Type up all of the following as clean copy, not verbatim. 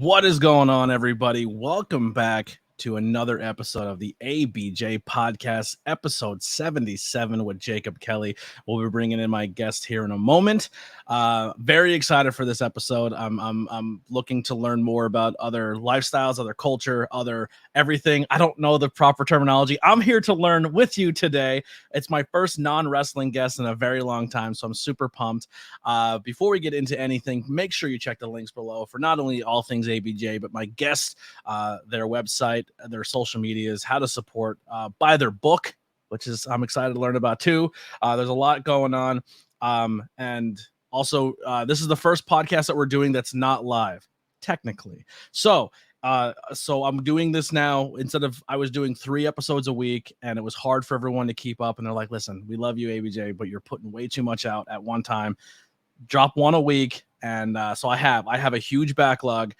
What is going on, everybody? Welcome back to another episode of the ABJ Podcast, episode 77 with Jacob Kelley. We'll be bringing in my guest here in a moment. Very excited for this episode. I'm looking to learn more about other lifestyles, other culture, other everything. I don't know the proper terminology. I'm here to learn with you today. It's my first non-wrestling guest in a very long time, so I'm super pumped. Before we get into anything, make sure you check the links below for not only all things ABJ, but my guests, their website, their social medias, how to support, buy their book, which is I'm excited to learn about too. There's a lot going on. And also, this is the first podcast that we're doing that's not live, technically. So I'm doing this now instead of I was doing 3 episodes a week, and it was hard for everyone to keep up. And they're like, listen, we love you, ABJ, but you're putting way too much out at one time. Drop one a week. And so I have a huge backlog.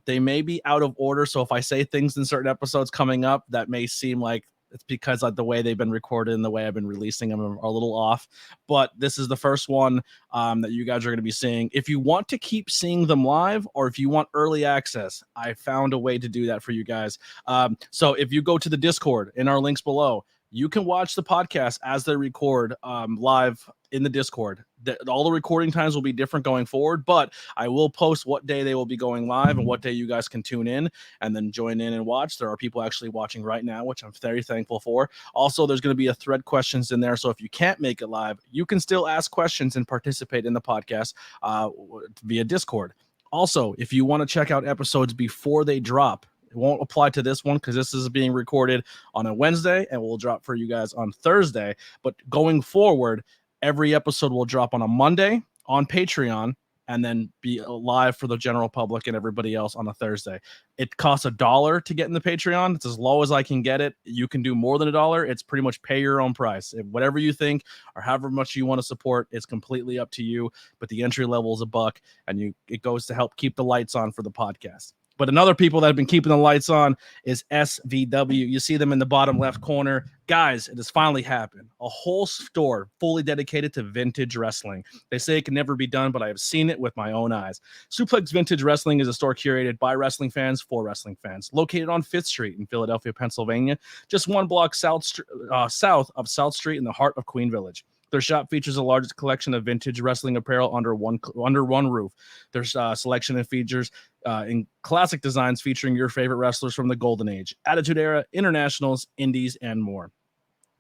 They may be out of order. So if I say things in certain episodes coming up, that may seem like it's because the way they've been recorded and the way I've been releasing them are a little off. But this is the first one that you guys are going to be seeing. If you want to keep seeing them live, or if you want early access, I found a way to do that for you guys. So if you go to the Discord in our links below, you can watch the podcast as they record live in the Discord. All the recording times will be different going forward, but I will post what day they will be going live and what day you guys can tune in and then join in and watch. There are people actually watching right now, which I'm very thankful for. Also, there's going to be a thread questions in there, so if you can't make it live, you can still ask questions and participate in the podcast via Discord. Also, if you want to check out episodes before they drop, it won't apply to this one because this is being recorded on a Wednesday and will drop for you guys on Thursday. But going forward, every episode will drop on a Monday on Patreon and then be live for the general public and everybody else on a Thursday. It costs $1 to get in the Patreon. It's as low as I can get it. You can do more than $1. It's pretty much pay your own price. Whatever you think or however much you want to support, it's completely up to you. But the entry level is $1, and it goes to help keep the lights on for the podcast. But another people that have been keeping the lights on is SVW. You see them in the bottom left corner. Guys, it has finally happened. A whole store fully dedicated to vintage wrestling. They say it can never be done, but I have seen it with my own eyes. Suplex Vintage Wrestling is a store curated by wrestling fans for wrestling fans. Located on 5th Street in Philadelphia, Pennsylvania, just 1 block south of South Street in the heart of Queen Village. Their shop features the largest collection of vintage wrestling apparel under one roof. There's selection and features in classic designs featuring your favorite wrestlers from the Golden Age, Attitude Era, Internationals, Indies, and more.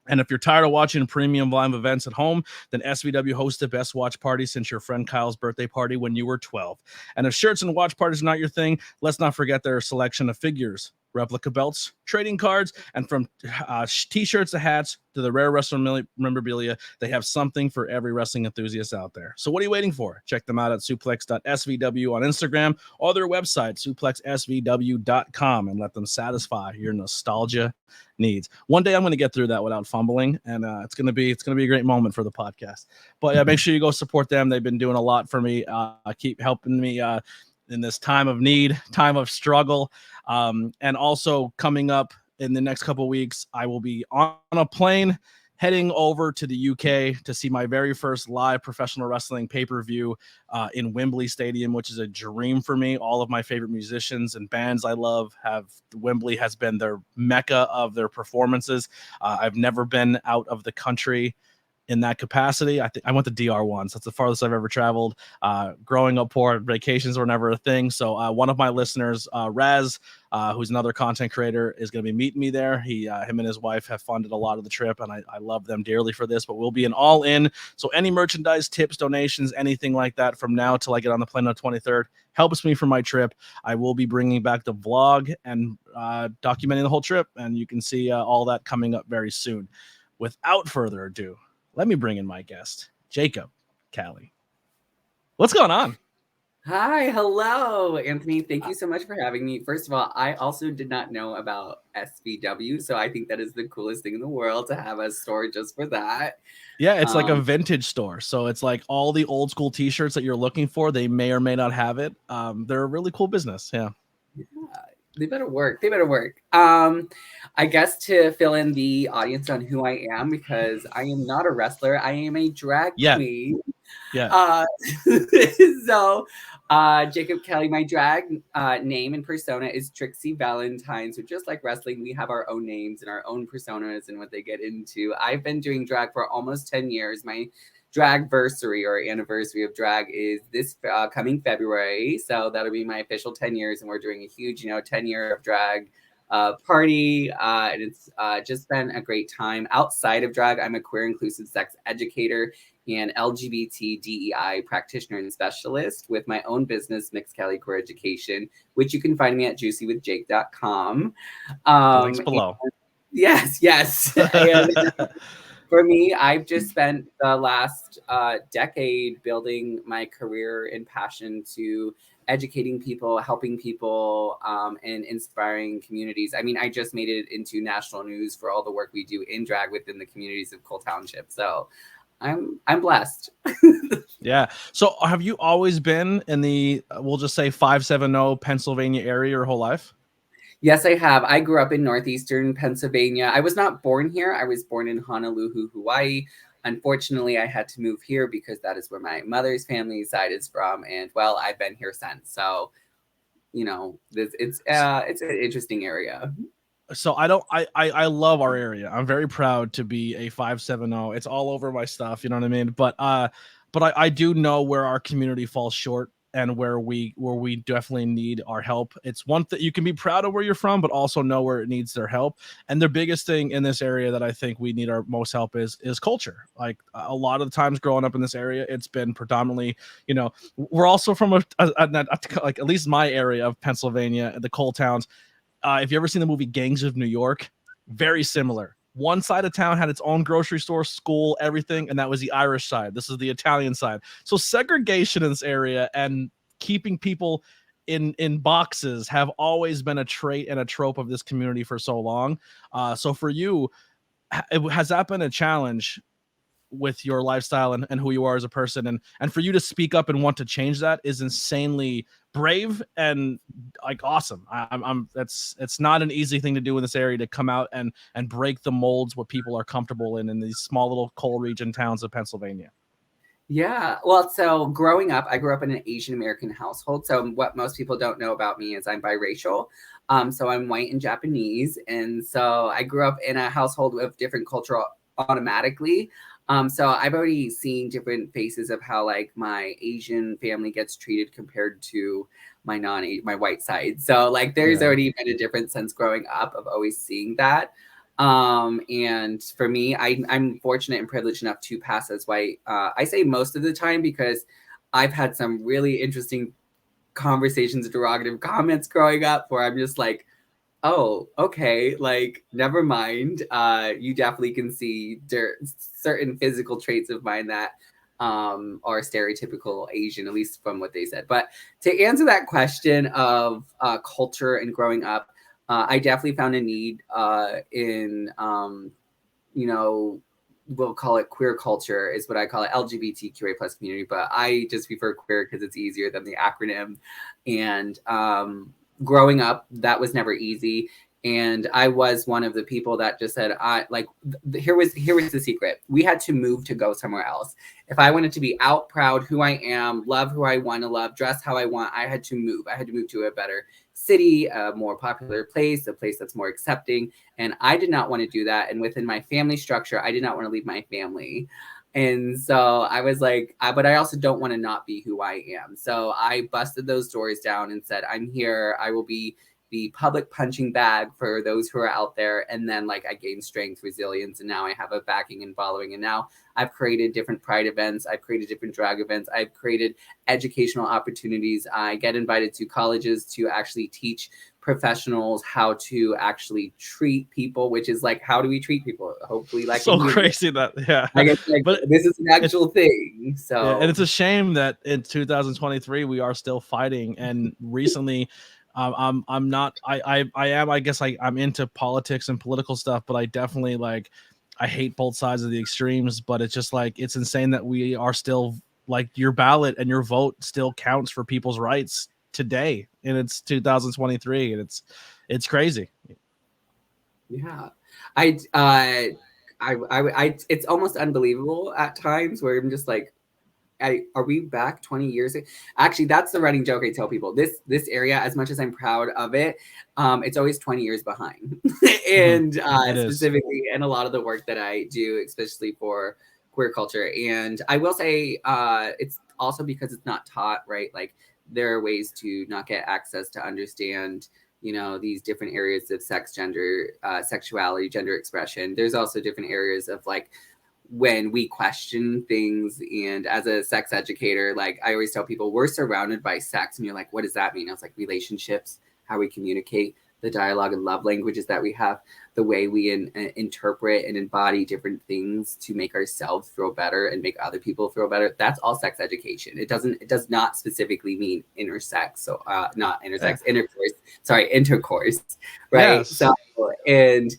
And if you're tired of watching premium live events at home, then SVW hosts the best watch party since your friend Kyle's birthday party when you were 12. And if shirts and watch parties are not your thing, let's not forget their selection of figures, replica belts, trading cards, and from t-shirts to hats to the rare wrestling memorabilia, they have something for every wrestling enthusiast out there. So what are you waiting for? Check them out at suplex.svw on Instagram or their website, suplexsvw.com, and let them satisfy your nostalgia needs. One day I'm going to get through that without fumbling, and it's going to be a great moment for the podcast. But yeah, make sure you go support them. They've been doing a lot for me. Keep helping me in this time of need, time of struggle. And also coming up in the next couple of weeks, I will be on a plane heading over to the UK to see my very first live professional wrestling pay-per-view in Wembley Stadium, which is a dream for me. All of my favorite musicians and bands I love Wembley has been their mecca of their performances. I've never been out of the country in that capacity. I went to DR once. That's the farthest I've ever traveled. Growing up poor, vacations were never a thing. So one of my listeners, Raz, who's another content creator, is going to be meeting me there. Him and his wife have funded a lot of the trip, and I love them dearly for this. But we'll be an all-in. So any merchandise, tips, donations, anything like that from now till I get on the plane on the 23rd helps me for my trip. I will be bringing back the vlog and documenting the whole trip, and you can see all that coming up very soon. Without further ado, let me bring in my guest, Jacob Kelley. What's going on? Hi, hello, Anthony. Thank you so much for having me. First of all, I also did not know about SVW, so I think that is the coolest thing in the world to have a store just for that. Yeah, it's like a vintage store. So it's like all the old school t-shirts that you're looking for, they may or may not have it. They're a really cool business. Yeah. They better work. I guess to fill in the audience on who I am, because I am not a wrestler. I am a drag queen. Yeah. So Jacob Kelley, my drag name and persona is Trixie Valentine. So just like wrestling, we have our own names and our own personas and what they get into. I've been doing drag for almost 10 years. My dragversary or anniversary of drag is this coming February. So that'll be my official 10 years. And we're doing a huge, 10-year of drag party. And it's just been a great time. Outside of drag, I'm a queer inclusive sex educator and LGBT DEI practitioner and specialist with my own business, Mixed Kelley Queer Education, which you can find me at juicywithjake.com. Links below. Yes. And for me, I've just spent the last decade building my career and passion to educating people, helping people, and inspiring communities. I mean, I just made it into national news for all the work we do in drag within the communities of Cole Township. So I'm blessed. Yeah. So have you always been in the, we'll just say 570 Pennsylvania area your whole life? Yes, I have. I grew up in northeastern Pennsylvania. I was not born here. I was born in Honolulu, Hawaii. Unfortunately, I had to move here because that is where my mother's family side is from. And well, I've been here since. So, it's an interesting area. So I love our area. I'm very proud to be a 570. It's all over my stuff, you know what I mean? But I do know where our community falls short and where we definitely need our help. It's one that you can be proud of where you're from, but also know where it needs their help. And the biggest thing in this area that I think we need our most help is culture. Like a lot of the times growing up in this area, it's been predominantly, we're also from like at least my area of Pennsylvania, the coal towns. If you ever seen the movie Gangs of New York, very similar. One side of town had its own grocery store, school, everything, and that was the Irish side. This is the Italian side. So segregation in this area and keeping people in boxes have always been a trait and a trope of this community for so long. So for you, has that been a challenge with your lifestyle and who you are as a person, and for you to speak up and want to change that is insanely brave and like awesome. It's not an easy thing to do in this area, to come out and break the molds what people are comfortable in these small little coal region towns of Pennsylvania. Yeah. Well, so growing up, I grew up in an Asian American household. So what most people don't know about me is I'm biracial. So I'm white and Japanese. And so I grew up in a household with different culture automatically. So I've already seen different faces of how like my Asian family gets treated compared to my white side. So like there's already been a different sense growing up of always seeing that. And for me, I'm fortunate and privileged enough to pass as white. I say most of the time because I've had some really interesting conversations, derogative comments growing up where I'm just like, oh, okay, like never mind. You definitely can see certain physical traits of mine that are stereotypical Asian, at least from what they said. But to answer that question of culture and growing up, I definitely found a need in, we'll call it queer culture is what I call it, LGBTQA plus community, but I just prefer queer because it's easier than the acronym. And growing up, that was never easy. And I was one of the people that just said, here was the secret. We had to move to go somewhere else. If I wanted to be out proud who I am, love who I want to love, dress how I want, I had to move. I had to move to a better city, a more popular place, a place that's more accepting. And I did not want to do that. And within my family structure, I did not want to leave my family. And so I was like, but I also don't want to not be who I am. So I busted those doors down and said, I'm here. I will be the public punching bag for those who are out there. And then like I gained strength, resilience, and now I have a backing and following. And now I've created different pride events. I've created different drag events. I've created educational opportunities. I get invited to colleges to actually teach professionals how to actually treat people, which is like, how do we treat people? Hopefully like so crazy that, yeah. I guess like, but this is an actual thing. So yeah, and it's a shame that in 2023 we are still fighting. And recently I'm not, I am, I guess I'm into politics and political stuff, but I definitely like, I hate both sides of the extremes, but it's just like, it's insane that we are still like, your ballot and your vote still counts for people's rights today. And it's 2023 and it's crazy. Yeah. I it's almost unbelievable at times where I'm just like, are we back 20 years? Actually, that's the running joke I tell people. This area, as much as I'm proud of it, it's always 20 years behind. And specifically, and a lot of the work that I do, especially for queer culture. And I will say it's also because it's not taught, right? Like there are ways to not get access to understand, you know, these different areas of sex, gender, sexuality, gender expression. There's also different areas of like when we question things. And as a sex educator, like I always tell people, we're surrounded by sex. And you're like, what does that mean? I was like, relationships, how we communicate, the dialogue and love languages that we have, the way we interpret and embody different things to make ourselves feel better and make other people feel better. That's all sex education. It does not specifically mean intersex. So not intersex, intercourse, right? Yes. So, and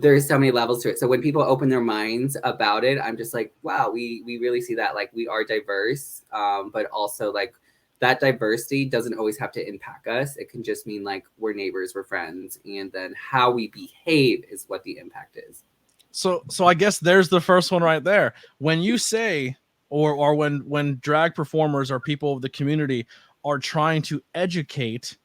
there's so many levels to it. So when people open their minds about it, I'm just like, wow, we really see that, like we are diverse, but also like that diversity doesn't always have to impact us. It can just mean like we're neighbors, we're friends, and then how we behave is what the impact is. So I guess there's the first one right there. When you say, or when drag performers or people of the community are trying to educate,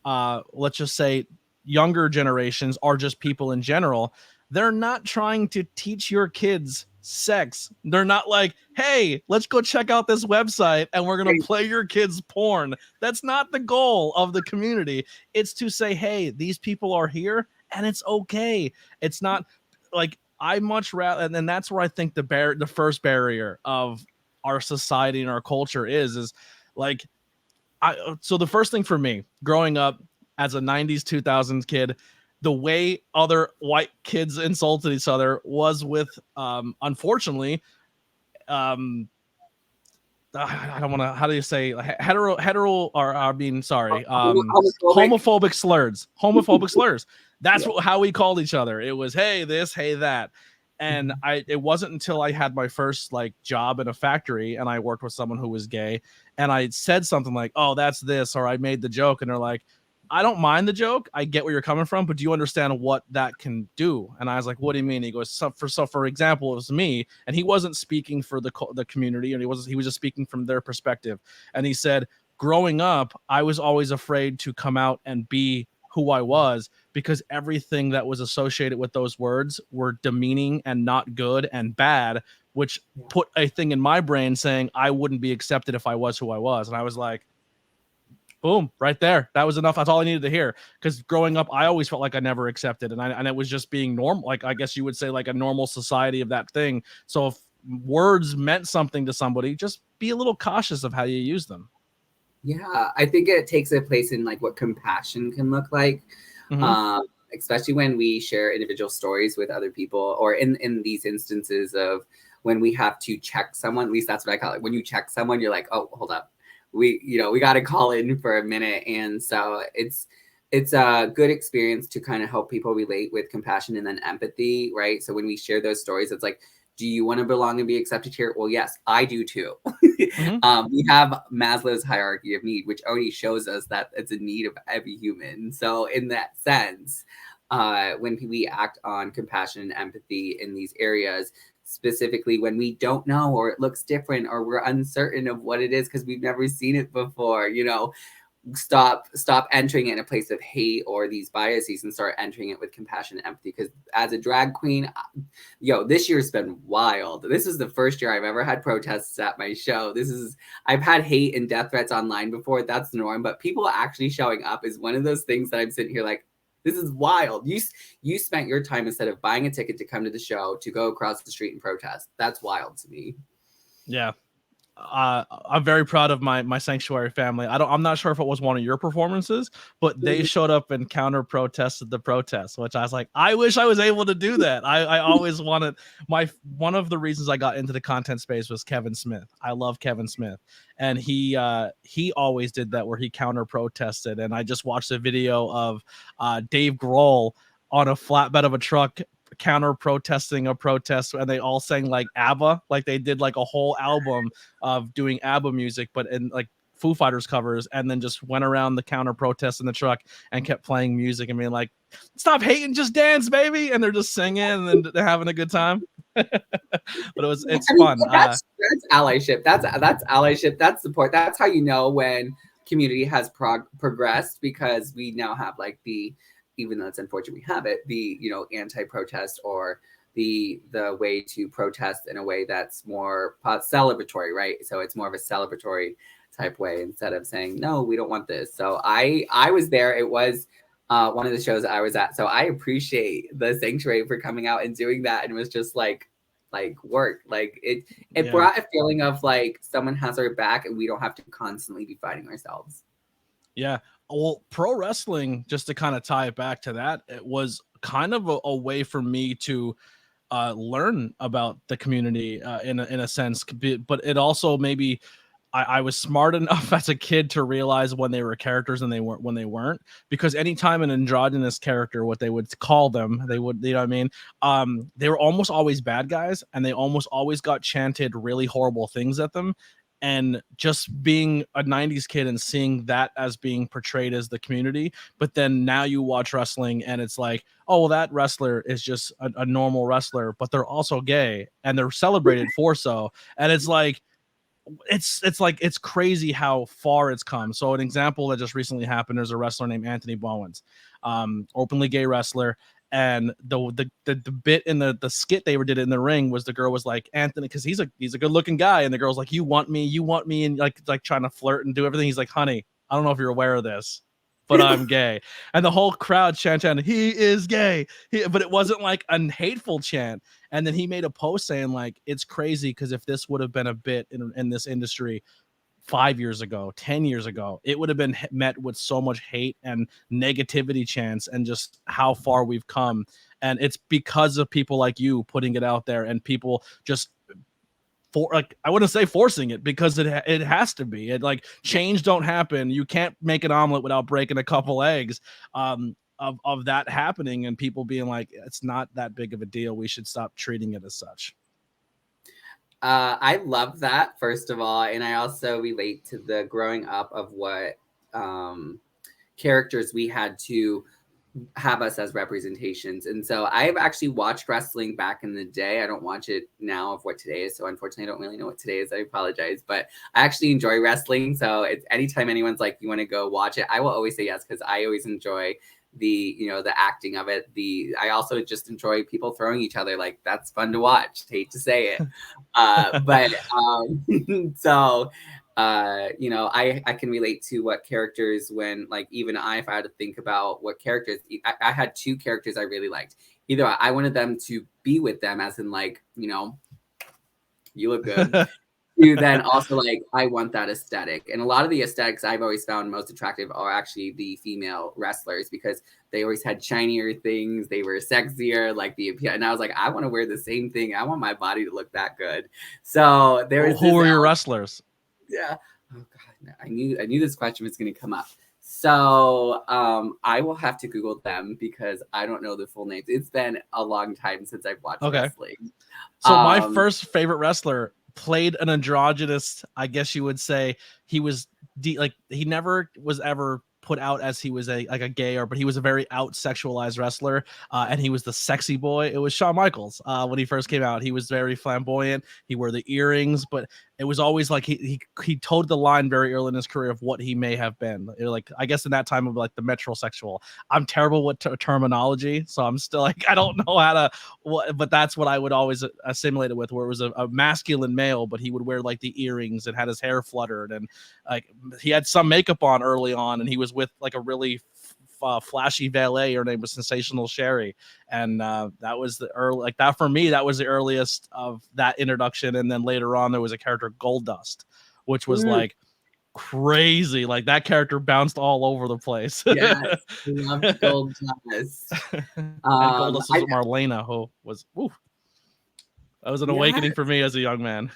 let's just say younger generations or just people in general, they're not trying to teach your kids sex. They're not like, hey, let's go check out this website and we're going to play your kids porn. That's not the goal of the community. It's to say, hey, these people are here and it's okay. It's not like, I much rather, and then that's where I think the first barrier of our society and our culture is like, so the first thing for me growing up as a 90s 2000s kid, the way other white kids insulted each other was with unfortunately I don't want to, how do you say, hetero or I mean sorry, homophobic slurs. That's how we called each other. It was hey this, hey that. And it wasn't until I had my first like job in a factory and I worked with someone who was gay and I said something like, oh, that's this, or I made the joke, and they're like, I don't mind the joke. I get where you're coming from, but do you understand what that can do? And I was like, what do you mean? He goes, for example, it was me, and he wasn't speaking for the community, and he was just speaking from their perspective. And he said, growing up, I was always afraid to come out and be who I was because everything that was associated with those words were demeaning and not good and bad, which put a thing in my brain saying I wouldn't be accepted if I was who I was. And I was like, boom, right there. That was enough. That's all I needed to hear. Because growing up, I always felt like I never accepted. And it was just being normal. Like, I guess you would say like a normal society of that thing. So if words meant something to somebody, just be a little cautious of how you use them. Yeah, I think it takes a place in like what compassion can look like. Especially when we share individual stories with other people, or in these instances of when we have to check someone. At least that's what I call it. When you check someone, you're like, oh, hold up. We got to call in for a minute. And so it's a good experience to kind of help people relate with compassion and then empathy, right? So when we share those stories, it's like, do you want to belong and be accepted here? Well, yes, I do too. We have Maslow's hierarchy of need, which already shows us that it's a need of every human. So in that sense, when we act on compassion and empathy in these areas, specifically when we don't know, or it looks different, or we're uncertain of what it is because we've never seen it before, stop entering it in a place of hate or these biases and start entering it with compassion and empathy. Because as a drag queen, this year's been wild. This is the first year I've ever had protests at my show. I've had hate and death threats online before. That's the norm, but people actually showing up is one of those things that I'm sitting here like, this is wild. You spent your time, instead of buying a ticket to come to the show, to go across the street and protest. That's wild to me. Yeah. I'm very proud of my sanctuary family. I'm not sure if it was one of your performances, but they showed up and counter protested the protest, which I was like, I wish I was able to do that. I always wanted one of the reasons I got into the content space was Kevin Smith. I love Kevin Smith, and he always did that where he counter protested. And I just watched a video of Dave Grohl on a flatbed of a truck counter protesting a protest, and they all sang like ABBA, like they did like a whole album of doing ABBA music, but in like Foo Fighters covers, and then just went around the counter protest in the truck and kept playing music and being like, stop hating, just dance, baby. And they're just singing and then they're having a good time. it's I mean, fun. that's allyship. That's allyship. That's support. That's how you know when community has progressed, because we now have like the, even though it's unfortunate we have it, the, you know, anti-protest, or the way to protest in a way that's more celebratory, right? So it's more of a celebratory type way, instead of saying, no, we don't want this. So I was there. It was one of the shows I was at. So I appreciate the Sanctuary for coming out and doing that. And it was just like work. Like it brought a feeling of like someone has our back and we don't have to constantly be fighting ourselves. Yeah. Well, pro wrestling, just to kind of tie it back to that, it was kind of a way for me to learn about the community in a sense, but it also maybe I was smart enough as a kid to realize when they were characters and when they weren't, because anytime an androgynous character, what they would call them, they would, you know what I mean? They were almost always bad guys, and they almost always got chanted really horrible things at them. And just being a 90s kid and seeing that as being portrayed as the community, but then now you watch wrestling and it's like, oh, well, that wrestler is just a normal wrestler, but they're also gay and they're celebrated for so. And it's like, it's crazy how far it's come. So an example that just recently happened, there's a wrestler named Anthony Bowens, openly gay wrestler. And the bit in the skit they did in the ring was the girl was like, Anthony, because he's a good looking guy, and the girl's like, you want me, and like trying to flirt and do everything. He's like, honey, I don't know if you're aware of this, but I'm gay. And the whole crowd chanting, he is gay. But it wasn't like a hateful chant. And then he made a post saying like, it's crazy because if this would have been a bit in this industry 5 years ago, 10 years ago, it would have been met with so much hate and negativity chants, and just how far we've come. And it's because of people like you putting it out there, and people just I wouldn't say forcing it, because it has to be. It like, change don't happen. You can't make an omelet without breaking a couple eggs. Of that happening, and people being like, it's not that big of a deal. We should stop treating it as such. I love that, first of all. And I also relate to the growing up of what characters we had to have us as representations. And so I've actually watched wrestling back in the day. I don't watch it now of what today is. So unfortunately, I don't really know what today is. I apologize, but I actually enjoy wrestling. So it's anytime anyone's like, you want to go watch it, I will always say yes, because I always enjoy the, you know, the acting of it. I also just enjoy people throwing each other. Like, that's fun to watch. Hate to say it. But so you know, I can relate to what characters, when like, even if I had to think about what characters, I had two characters I really liked. Either I wanted them to be with them, as in like, you know, you look good. To then also like, I want that aesthetic. And a lot of the aesthetics I've always found most attractive are actually the female wrestlers, because they always had shinier things. They were sexier, like and I was like, I want to wear the same thing. I want my body to look that good. So there was who were your wrestlers? Yeah. Oh God, no. I knew this question was going to come up. So I will have to Google them, because I don't know the full names. It's been a long time since I've watched wrestling. So my first favorite wrestler played an androgynous, I guess you would say. He was like, he never was ever put out as he was a gay, but he was a very out sexualized wrestler, and he was the sexy boy. It was Shawn Michaels. When he first came out, he was very flamboyant. He wore the earrings, but it was always like he towed the line very early in his career of what he may have been. Like, I guess in that time of like the metrosexual. I'm terrible with terminology, so I'm still like, I don't know how to. But that's what I would always assimilate it with, where it was a masculine male, but he would wear like the earrings and had his hair fluttered, and like he had some makeup on early on, and he was with like a really flashy valet. Her name was Sensational Sherry, and that was the early, like that for me, that was the earliest of that introduction. And then later on there was a character, Goldust, which was like crazy. Like that character bounced all over the place. Yes, I loved Goldust. And Goldust was with Marlena, who was that was an awakening for me as a young man.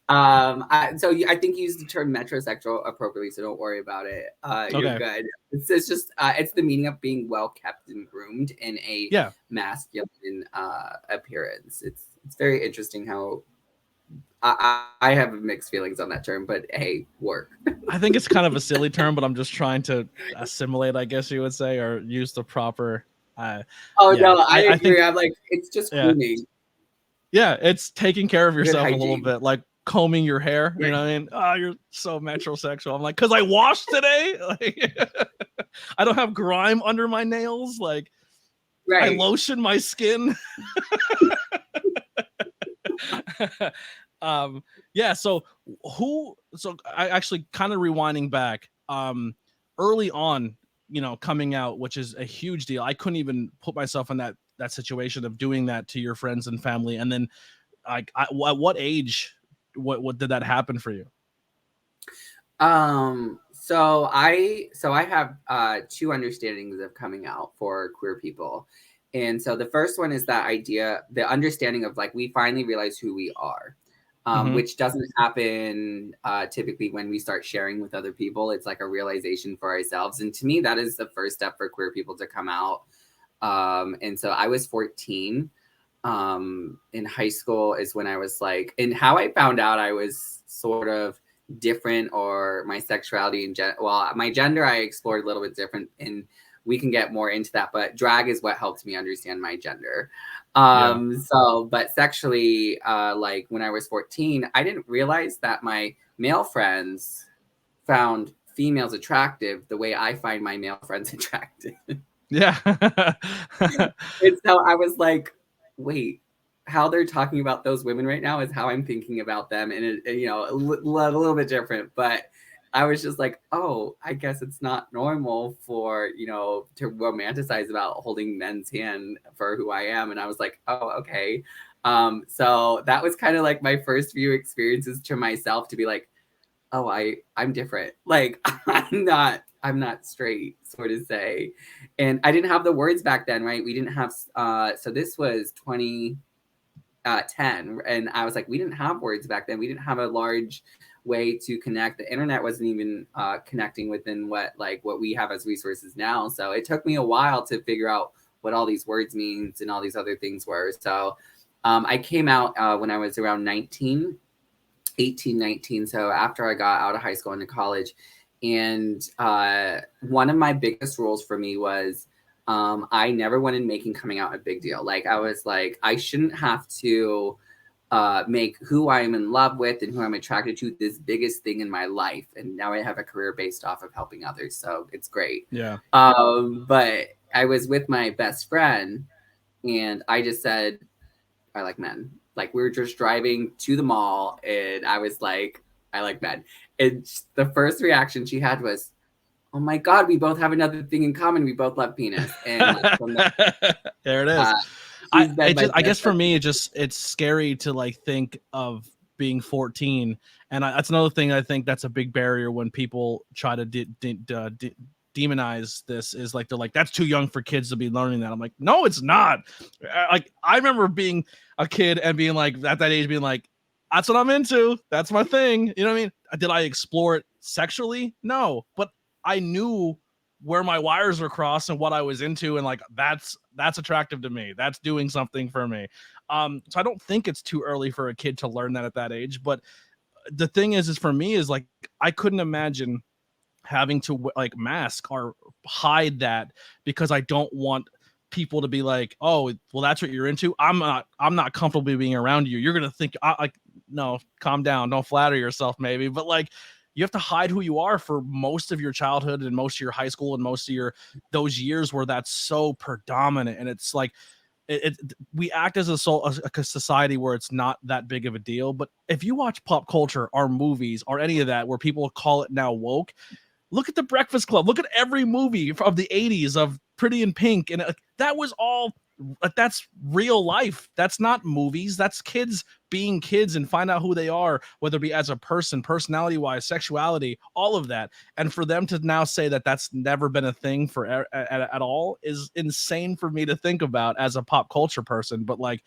So I think you used the term metrosexual appropriately, so don't worry about it. You're good. It's just it's the meaning of being well kept and groomed in a masculine appearance. It's very interesting how I have mixed feelings on that term, but hey, work. I think it's kind of a silly term, but I'm just trying to assimilate, I guess you would say, or use the proper Oh Yeah, no, I I agree. think, I'm like, it's just yeah, grooming. yeah, it's taking care of Good yourself a little hygiene. bit, like combing your hair. You Right. know what I mean? Oh, you're so metrosexual. I'm like, because I washed today. Like, I don't have grime under my nails. Like, I Right. lotion my skin. Yeah. So I actually kind of rewinding back. Early on, coming out, which is a huge deal. I couldn't even put myself in that situation of doing that to your friends and family, and then at what age, what did that happen for you? So I have two understandings of coming out for queer people. And so the first one is that idea, the understanding of like we finally realize who we are. Mm-hmm. Which doesn't happen typically when we start sharing with other people. It's like a realization for ourselves. And to me, that is the first step for queer people to come out. And so I was 14 in high school is when I was like, and how I found out I was sort of different, or my sexuality and my gender I explored a little bit different, and we can get more into that, but drag is what helped me understand my gender. Yeah. But sexually, like when I was 14, I didn't realize that my male friends found females attractive the way I find my male friends attractive. Yeah. And so I was like, wait, how they're talking about those women right now is how I'm thinking about them. And, a little bit different. But I was just like, oh, I guess it's not normal for, to romanticize about holding men's hand for who I am. And I was like, oh, okay. So that was kind of like my first few experiences to myself to be like, oh, I'm different. Like I'm not straight, sort of say. And I didn't have the words back then, right? We didn't have so this was 2010, and I was like, we didn't have words back then. We didn't have a large way to connect. The internet wasn't even connecting within what we have as resources now. So it took me a while to figure out what all these words means and all these other things were. So I came out when I was around 18, 19. So after I got out of high school into college. And one of my biggest rules for me was I never wanted making coming out a big deal. Like I was like, I shouldn't have to make who I'm in love with and who I'm attracted to this biggest thing in my life. And now I have a career based off of helping others. So it's great. Yeah. But I was with my best friend and I just said, I like men. Like we were just driving to the mall and I was like, I like men. And the first reaction she had was, oh my God, we both have another thing in common. We both love penis. And there it is. I guess for me, it's scary to like think of being 14. And that's another thing I think that's a big barrier when people try to demonize this is like, they're like, that's too young for kids to be learning that. I'm like, no, it's not. Like I remember being a kid and being like at that age being like, that's what I'm into. That's my thing. You know what I mean? Did I explore it sexually? No, but I knew where my wires were crossed and what I was into. And like, that's attractive to me. That's doing something for me. So I don't think it's too early for a kid to learn that at that age. But the thing is for me is like, I couldn't imagine having to like mask or hide that because I don't want people to be like, oh, well, that's what you're into. I'm not comfortable being around you. You're going to think like, no, calm down. Don't flatter yourself maybe. But like, you have to hide who you are for most of your childhood and most of your high school and most of those years where that's so predominant. And it's like, we act as a society where it's not that big of a deal. But if you watch pop culture or movies or any of that, where people call it now woke, look at The Breakfast Club. Look at every movie of the 80s of Pretty in Pink. And that was all, that's real life. That's not movies. That's kids being kids and find out who they are, whether it be as a person, personality-wise, sexuality, all of that. And for them to now say that that's never been a thing for at all is insane for me to think about as a pop culture person. But like,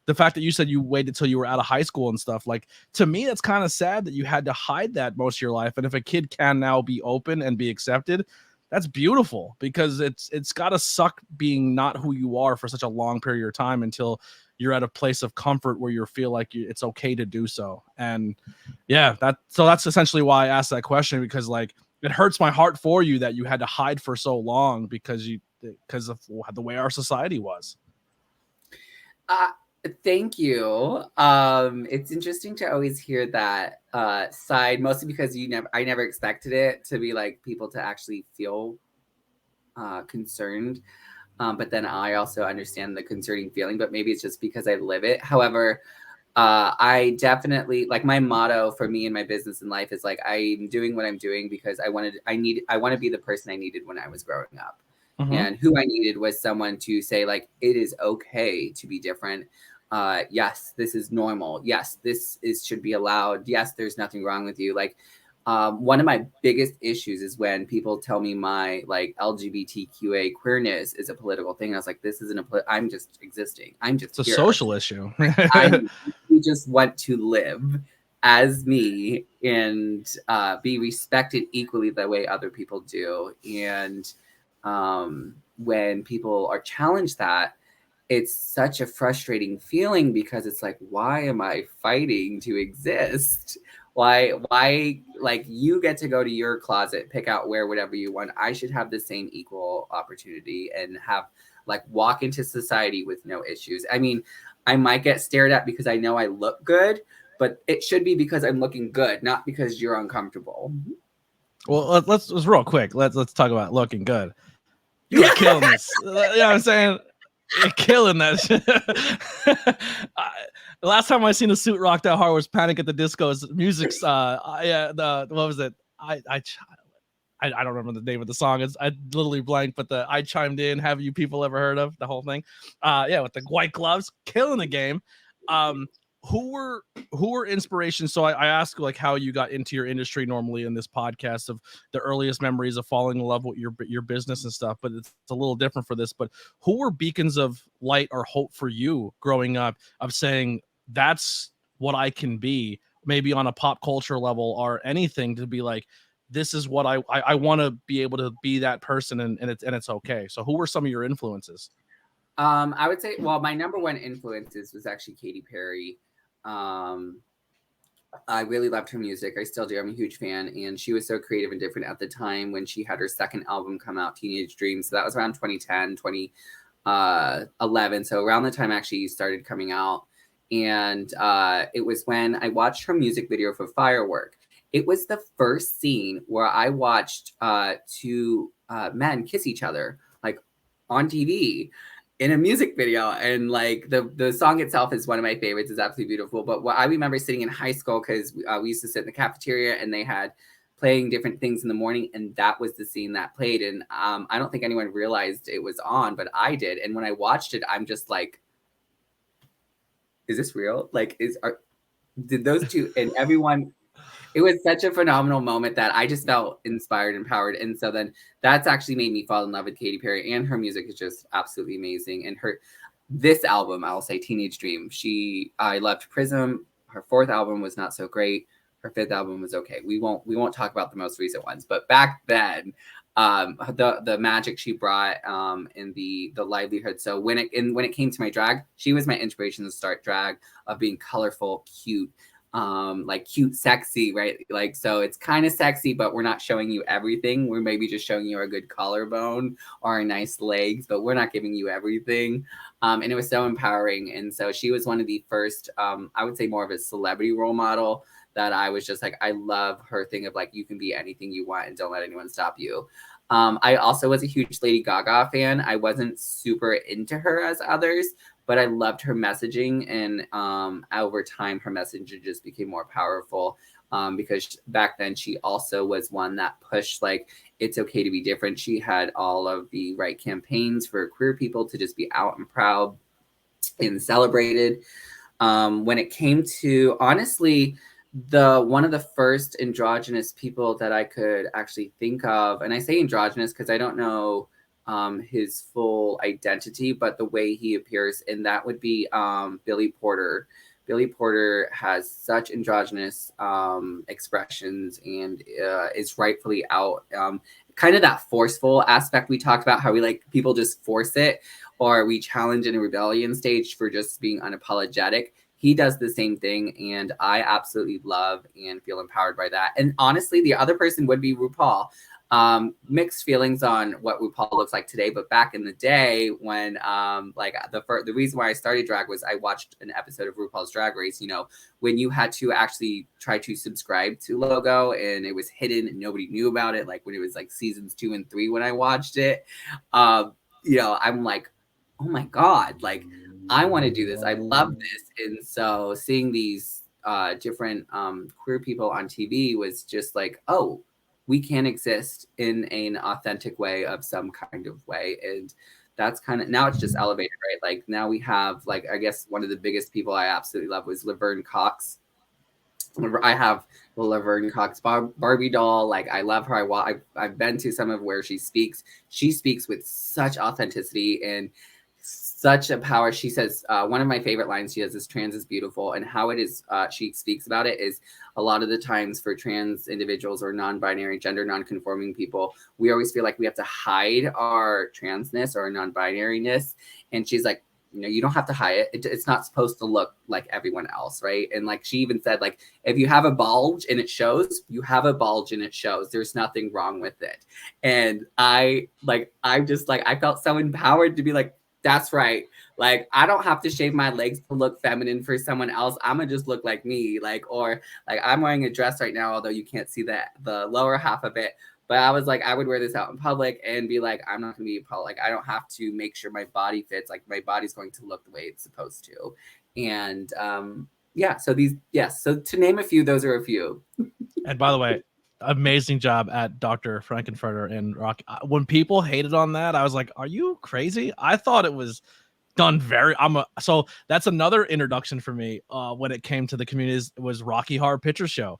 the fact that you said you waited till you were out of high school and stuff, like, to me, that's kind of sad that you had to hide that most of your life. And if a kid can now be open and be accepted, that's beautiful, because it's got to suck being not who you are for such a long period of time until you're at a place of comfort where you feel like it's okay to do so. And yeah, that's essentially why I asked that question, because like, it hurts my heart for you that you had to hide for so long because because of the way our society was. Thank you. It's interesting to always hear that side, mostly because I never expected it to be like people to actually feel concerned. But then I also understand the concerning feeling, but maybe it's just because I live it. However, I definitely, like, my motto for me and my business in life is like, I'm doing what I'm doing because I want to be the person I needed when I was growing up. And who I needed was someone to say, like, it is okay to be different. Yes, this is normal. Yes, should be allowed. Yes, there's nothing wrong with you. Like, one of my biggest issues is when people tell me my like LGBTQA queerness is a political thing. I was like, this isn't I'm just existing. It's a social issue. We just want to live as me and be respected equally the way other people do. And when people are challenged that, it's such a frustrating feeling because it's like, why am I fighting to exist? Why, like, you get to go to your closet, pick out, wear whatever you want. I should have the same equal opportunity and have, like, walk into society with no issues. I mean, I might get stared at because I know I look good, but it should be because I'm looking good, not because you're uncomfortable. Well, let's real quick. Let's talk about looking good. You're killing this. You know what I'm saying? You're killing that shit. The last time I seen a suit rock that hard was Panic at the Disco's music's what was it? I don't remember the name of the song. I literally blanked, but I chimed in. Have you people ever heard of the whole thing? With the white gloves, killing the game. Who were inspirations? So I asked like how you got into your industry normally in this podcast of the earliest memories of falling in love with your business and stuff, but it's a little different for this. But who were beacons of light or hope for you growing up of saying that's what I can be, maybe on a pop culture level or anything, to be like, this is what I want to be able to be that person and it's okay. So who were some of your influences? I would say, well, my number one influences was actually Katy Perry. I really loved her music. I still do. I'm a huge fan. And she was so creative and different at the time when she had her second album come out, Teenage Dream. So that was around 2010, 2011. So around the time actually started coming out. And it was when I watched her music video for Firework. It was the first scene where I watched two men kiss each other, like, on TV. In a music video, and like the song itself is one of my favorites. It's absolutely beautiful. But what I remember sitting in high school, because we used to sit in the cafeteria and they had playing different things in the morning, and that was the scene that played. And I don't think anyone realized it was on, but I did. And when I watched it, I'm just like, is this real? Like, did those two and everyone? It was such a phenomenal moment that I just felt inspired and empowered. And so then that's actually made me fall in love with Katy Perry, and her music is just absolutely amazing. And this album, I'll say Teenage Dream, I loved Prism. Her fourth album was not so great. Her fifth album was okay. We won't talk about the most recent ones, but back then, the magic she brought in the livelihood. So when it came to my drag, she was my inspiration to start drag, of being colorful, cute, like cute, sexy, right? Like, so it's kind of sexy, but we're not showing you everything. We're maybe just showing you a good collarbone or a nice legs, but we're not giving you everything. And it was so empowering. And so she was one of the first, I would say more of a celebrity role model that I was just like, I love her thing of like, you can be anything you want and don't let anyone stop you. I also was a huge Lady Gaga fan. I wasn't super into her as others, but I loved her messaging, and over time, her messaging just became more powerful because back then she also was one that pushed, like, it's okay to be different. She had all of the right campaigns for queer people to just be out and proud and celebrated. When it came to, honestly, one of the first androgynous people that I could actually think of, and I say androgynous because I don't know his full identity, but the way he appears, and that would be Billy Porter. Billy Porter has such androgynous expressions and is rightfully out. Kind of that forceful aspect we talked about, how we like people just force it, or we challenge in a rebellion stage for just being unapologetic. He does the same thing, and I absolutely love and feel empowered by that. And honestly, the other person would be RuPaul. Mixed feelings on what RuPaul looks like today, but back in the day when like the reason why I started drag was I watched an episode of RuPaul's Drag Race, you know, when you had to actually try to subscribe to Logo and it was hidden and nobody knew about it, like when it was like seasons 2 and 3 when I watched it. You know, I'm like, oh my God, like I want to do this. I love this. And so seeing these different queer people on TV was just like, oh, we can exist in an authentic way of some kind of way. And that's kind of, now it's just elevated, right? Like now we have, like, I guess one of the biggest people I absolutely love was Laverne Cox. I have the Laverne Cox Barbie doll. Like I love her. I've been to some of where she speaks. She speaks with such authenticity and such a power. She says one of my favorite lines she has is "Trans is beautiful," and how it is she speaks about it is a lot of the times for trans individuals or non-binary, gender non-conforming people, we always feel like we have to hide our transness or non-binariness, and she's like, you know, you don't have to hide it. It's not supposed to look like everyone else, right? And like she even said, like, if you have a bulge and it shows, you have a bulge and it shows. There's nothing wrong with it. And I felt so empowered to be like, that's right. Like, I don't have to shave my legs to look feminine for someone else. I'm gonna just look like me. Like, or like I'm wearing a dress right now, although you can't see the lower half of it. But I was like, I would wear this out in public and be like, I'm not going to be public. I don't have to make sure my body fits. Like my body's going to look the way it's supposed to. And yeah, so so to name a few, those are a few. And by the way, amazing job at Dr. Frankenfurter and Rock. When people hated on that, I was like, are you crazy? I thought it was done very so that's another introduction for me when it came to the communities was Rocky Horror Picture Show.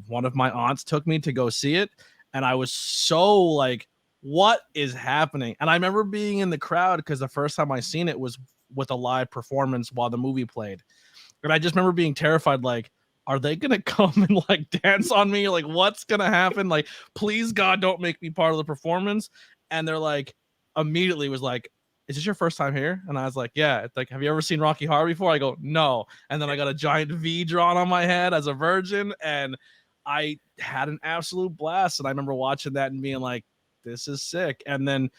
One of my aunts took me to go see it. And I was so like, what is happening? And I remember being in the crowd because the first time I seen it was with a live performance while the movie played. And I just remember being terrified, like, are they going to come and like dance on me? Like, what's going to happen? Like, please, God, don't make me part of the performance. And they're like, immediately was like, is this your first time here? And I was like, yeah. It's like, have you ever seen Rocky Horror before? I go, no. And then I got a giant V drawn on my head as a virgin. And I had an absolute blast. And I remember watching that and being like, this is sick. And then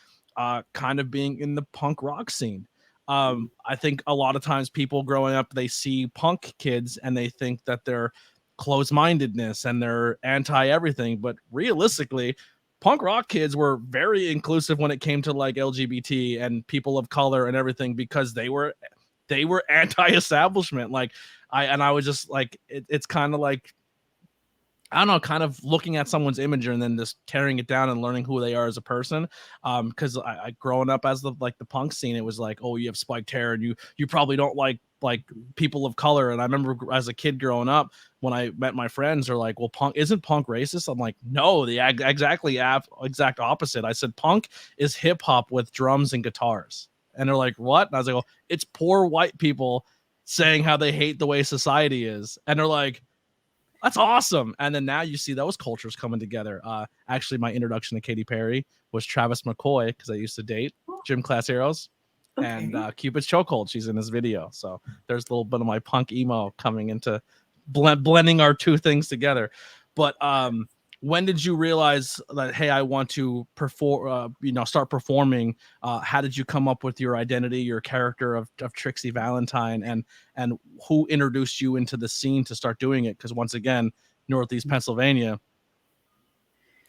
kind of being in the punk rock scene. I think a lot of times people growing up, they see punk kids and they think that they're closed-mindedness and they're anti-everything. But realistically, punk rock kids were very inclusive when it came to like LGBT and people of color and everything because they were anti-establishment. Like I was just like, it's kind of like, I don't know, kind of looking at someone's image and then just tearing it down and learning who they are as a person. Because I growing up as the punk scene, it was like, oh, you have spiked hair and you probably don't like people of color. And I remember as a kid growing up, when I met my friends, they're like, well, isn't punk racist? I'm like, no, the exact opposite. I said punk is hip hop with drums and guitars. And they're like, what? And I was like, oh, it's poor white people saying how they hate the way society is. And they're like, that's awesome. And then now you see those cultures coming together. Actually, my introduction to Katy Perry was Travis McCoy because I used to date Gym Class Heroes. Okay. And Cupid's Chokehold. She's in this video. So there's a little bit of my punk emo coming into blending our two things together. But when did you realize that, hey, I want to perform, start performing? How did you come up with your identity, your character of Trixie Valentine, and who introduced you into the scene to start doing it? Because once again, Northeast Pennsylvania,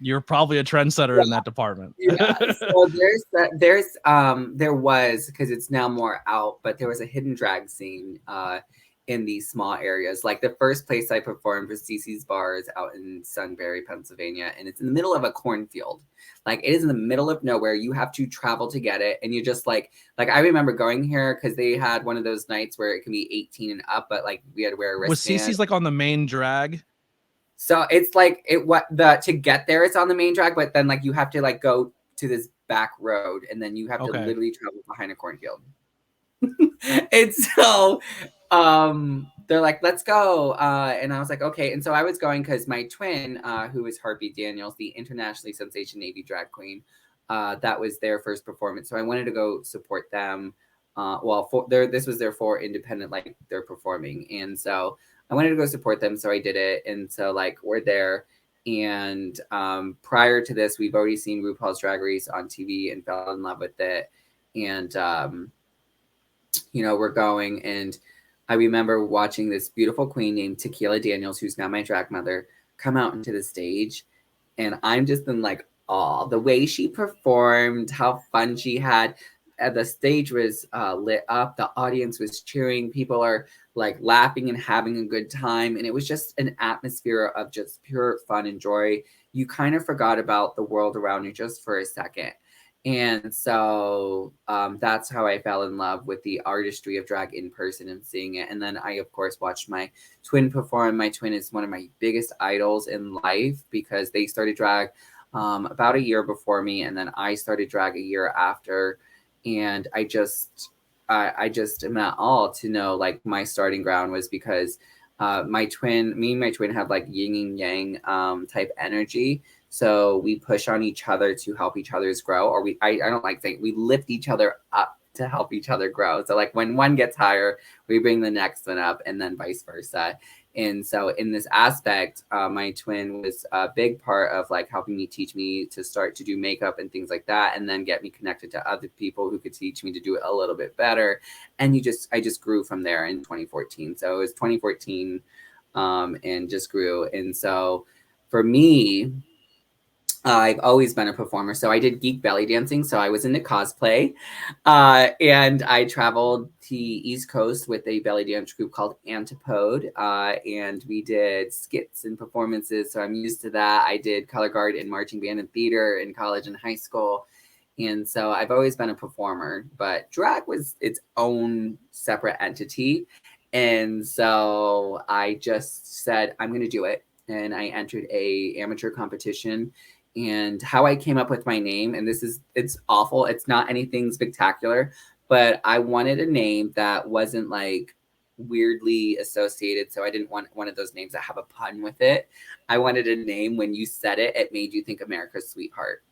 you're probably a trendsetter in that department. Yeah. So there was, because it's now more out, but there was a hidden drag scene in these small areas. Like the first place I performed was CC's Bars out in Sunbury, Pennsylvania, and it's in the middle of a cornfield. Like it is in the middle of nowhere. You have to travel to get it, and you just like I remember going here because they had one of those nights where it can be 18 and up, but like we had to wear a wristband. Was CC's like on the main drag? So it's like to get there, it's on the main drag, but then like you have to like go to this back road, and then you have to literally travel behind a cornfield. And so they're like, let's go. And I was like, okay. And so I was going because my twin, who is Harpy Daniels, the internationally sensation Navy drag queen, that was their first performance. So I wanted to go support them. This was their for independent, like they're performing. And so I wanted to go support them. So I did it. And so like, we're there And prior to this, we've already seen RuPaul's Drag Race on TV and fell in love with it. And, we're going. And I remember watching this beautiful queen named Tequila Daniels, who's now my drag mother, come out into the stage. And I'm just in like awe. The way she performed, how fun she had. The stage was lit up. The audience was cheering. People are like laughing and having a good time. And it was just an atmosphere of just pure fun and joy. You kind of forgot about the world around you just for a second. And so that's how I fell in love with the artistry of drag in person and seeing it. And then I, of course, watched my twin perform. My twin is one of my biggest idols in life because they started drag about a year before me. And then I started drag a year after. And I just am at all to know like my starting ground was because me and my twin have like yin and yang type energy. So we push on each other to help each other's grow, or I don't like saying we lift each other up to help each other grow. So like when one gets higher, we bring the next one up and then vice versa. And so in this aspect, my twin was a big part of like helping me teach me to start to do makeup and things like that. And then get me connected to other people who could teach me to do it a little bit better. And I just grew from there in 2014. So it was 2014 and just grew. And so for me, I've always been a performer. So I did geek belly dancing. So I was into cosplay. And I traveled to East Coast with a belly dance group called Antipode. And we did skits and performances. So I'm used to that. I did color guard and marching band and theater in college and high school. And so I've always been a performer. But drag was its own separate entity. And so I just said, I'm going to do it. And I entered a amateur competition. And how I came up with my name, and it's awful. It's not anything spectacular, but I wanted a name that wasn't like weirdly associated. So I didn't want one of those names that have a pun with it. I wanted a name when you said it, it made you think America's Sweetheart.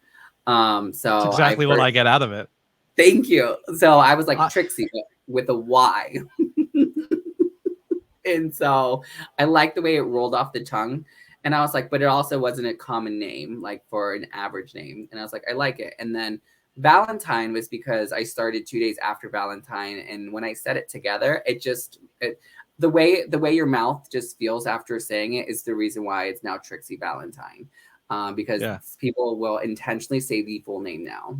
So that's exactly what I get out of it. Thank you. So I was like Trixie with a Y. And so I liked the way it rolled off the tongue. And I was like, but it also wasn't a common name, like for an average name. And I was like, I like it. And then Valentine was because I started 2 days after Valentine. And when I said it together, the way your mouth just feels after saying it is the reason why it's now Trixie Valentine. Because people will intentionally say the full name now.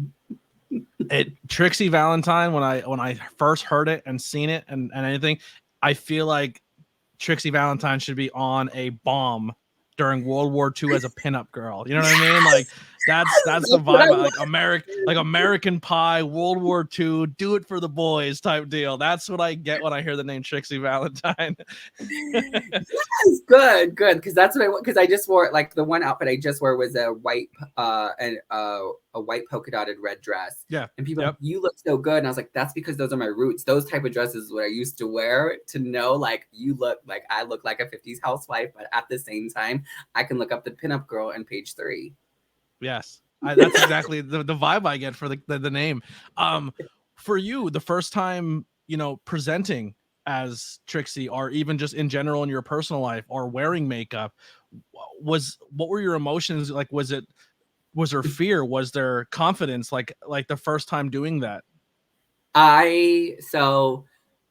Trixie Valentine, when I first heard it and seen it and anything, I feel like Trixie Valentine should be on a bomb during World War II as a pinup girl. You know what I mean? Like that's the vibe. Like American Pie, World War II, do it for the boys type deal. That's what I get when I hear the name Trixie Valentine. Yes, good. Because that's what because I just wore like the one outfit I just wore was a white a white polka dotted red dress. Yeah. And people like, you look so good. And I was like, that's because those are my roots. Those type of dresses is what I used to wear to know like you look like I look like a 50s housewife, but at the same time, I can look up the pinup girl on page 3. Yes. That's exactly the vibe I get for the name. For you, the first time, presenting as Trixie, or even just in general in your personal life, or wearing makeup, what were your emotions like? Was there fear? Was there confidence? Like the first time doing that?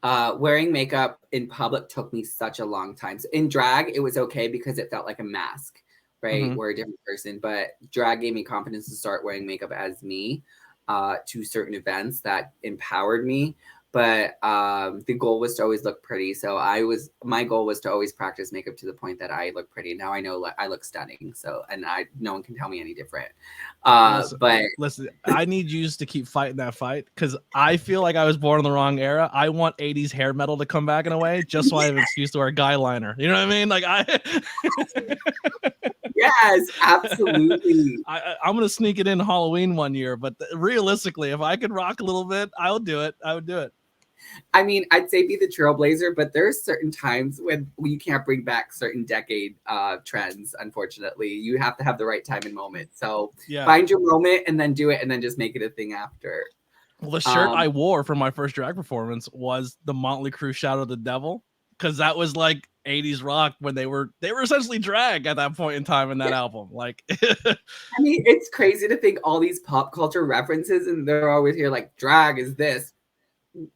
Wearing makeup in public took me such a long time. So in drag, it was okay because it felt like a mask, right? Mm-hmm. We're a different person, but drag gave me confidence to start wearing makeup as me to certain events that empowered me. But the goal was to always look pretty. So my goal was to always practice makeup to the point that I look pretty. Now I know I look stunning. So, and no one can tell me any different. Listen, I need you to keep fighting that fight because I feel like I was born in the wrong era. I want 80s hair metal to come back in a way, just so I have an excuse to wear a guy liner. You know what I mean? Like Yes, absolutely. I'm gonna sneak it in Halloween one year, but realistically, if I could rock a little bit, I would do it. I mean, I'd say be the trailblazer, but there's certain times when you can't bring back certain decade trends. Unfortunately, you have to have the right time and moment. So find your moment and then do it, and then just make it a thing after. Well, the shirt I wore for my first drag performance was the Motley Crue "Shout at the Devil" because that was like 80s rock when they were essentially drag at that point in time in that album. Like, I mean, it's crazy to think all these pop culture references, and they're always here like drag is this.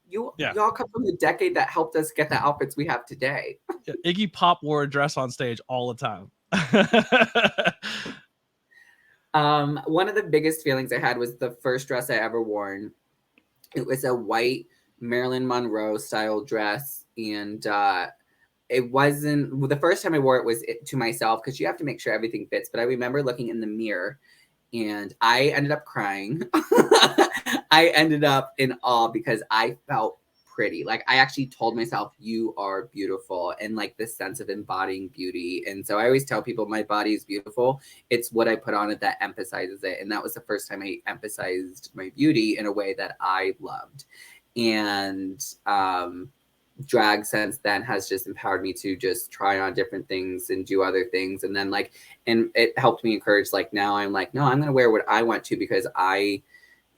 Y'all come from the decade that helped us get the outfits we have today. Iggy Pop wore a dress on stage all the time. One of the biggest feelings I had was the first dress I ever worn. It was a white Marilyn Monroe style dress, and it wasn't the first time I wore it was to myself because you have to make sure everything fits. But I remember looking in the mirror, and I ended up crying. I ended up in awe because I felt pretty. Like I actually told myself, you are beautiful, and like this sense of embodying beauty. And so I always tell people my body is beautiful. It's what I put on it that emphasizes it. And that was the first time I emphasized my beauty in a way that I loved. And drag since then has just empowered me to just try on different things and do other things. And then and it helped me encourage, like now I'm like, no, I'm going to wear what I want to, because I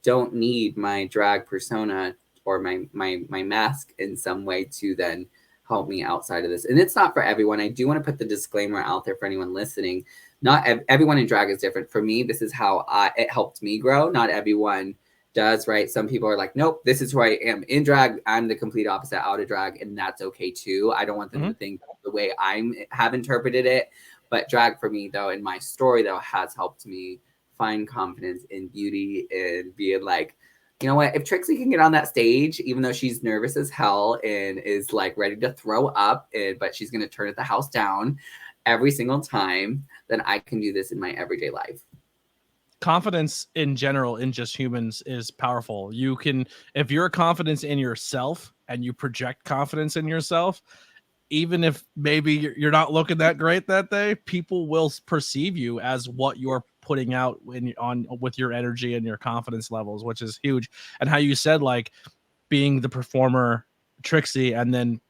don't need my drag persona or my mask in some way to then help me outside of this. And it's not for everyone. I do want to put the disclaimer out there for anyone listening. Not everyone in drag is different. For me, this is how it helped me grow. Not everyone does, right? Some people are like, nope, this is who I am in drag. I'm the complete opposite out of drag, and that's okay too. I don't want them to think the way I have interpreted it. But drag for me, though, in my story, though, has helped me find confidence in beauty and being like, you know what, if Trixie can get on that stage, even though she's nervous as hell and is like ready to throw up, but she's going to turn the house down every single time, then I can do this in my everyday life. Confidence in general in just humans is powerful. You can, if you're confident in yourself and you project confidence in yourself, even if maybe you're not looking that great that day, people will perceive you as what you're putting out with your energy and your confidence levels, which is huge. And how you said, like, being the performer Trixie and then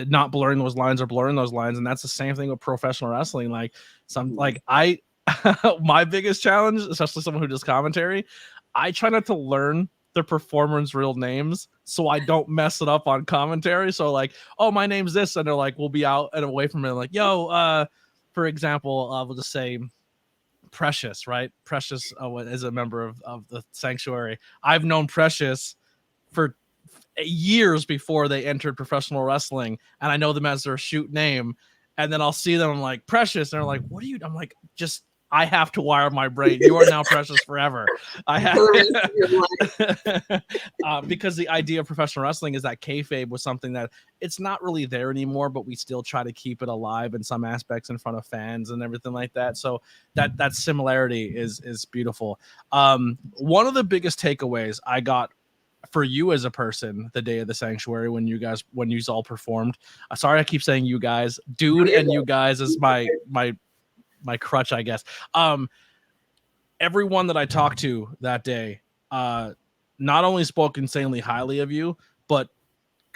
not blurring those lines or blurring those lines. And that's the same thing with professional wrestling. Like my biggest challenge, especially someone who does commentary, I try not to learn the performers' real names so I don't mess it up on commentary. So like, oh, my name's this, and they're like, we'll be out and away from it. Like, yo, for example, we'll just say Precious, right? Precious is a member of the Sanctuary. I've known Precious for years before they entered professional wrestling, and I know them as their shoot name. And then I'll see them, I'm like, Precious, and they're like, what are you? I'm like, just, I have to wire my brain. You are now Precious forever. I have because the idea of professional wrestling is that kayfabe was something that it's not really there anymore, but we still try to keep it alive in some aspects in front of fans and everything like that. So that similarity is beautiful. One of the biggest takeaways I got for you as a person the day of the Sanctuary when you all performed. Sorry, I keep saying you guys, dude, and you guys is my crutch, I guess. Everyone that I talked to that day not only spoke insanely highly of you, but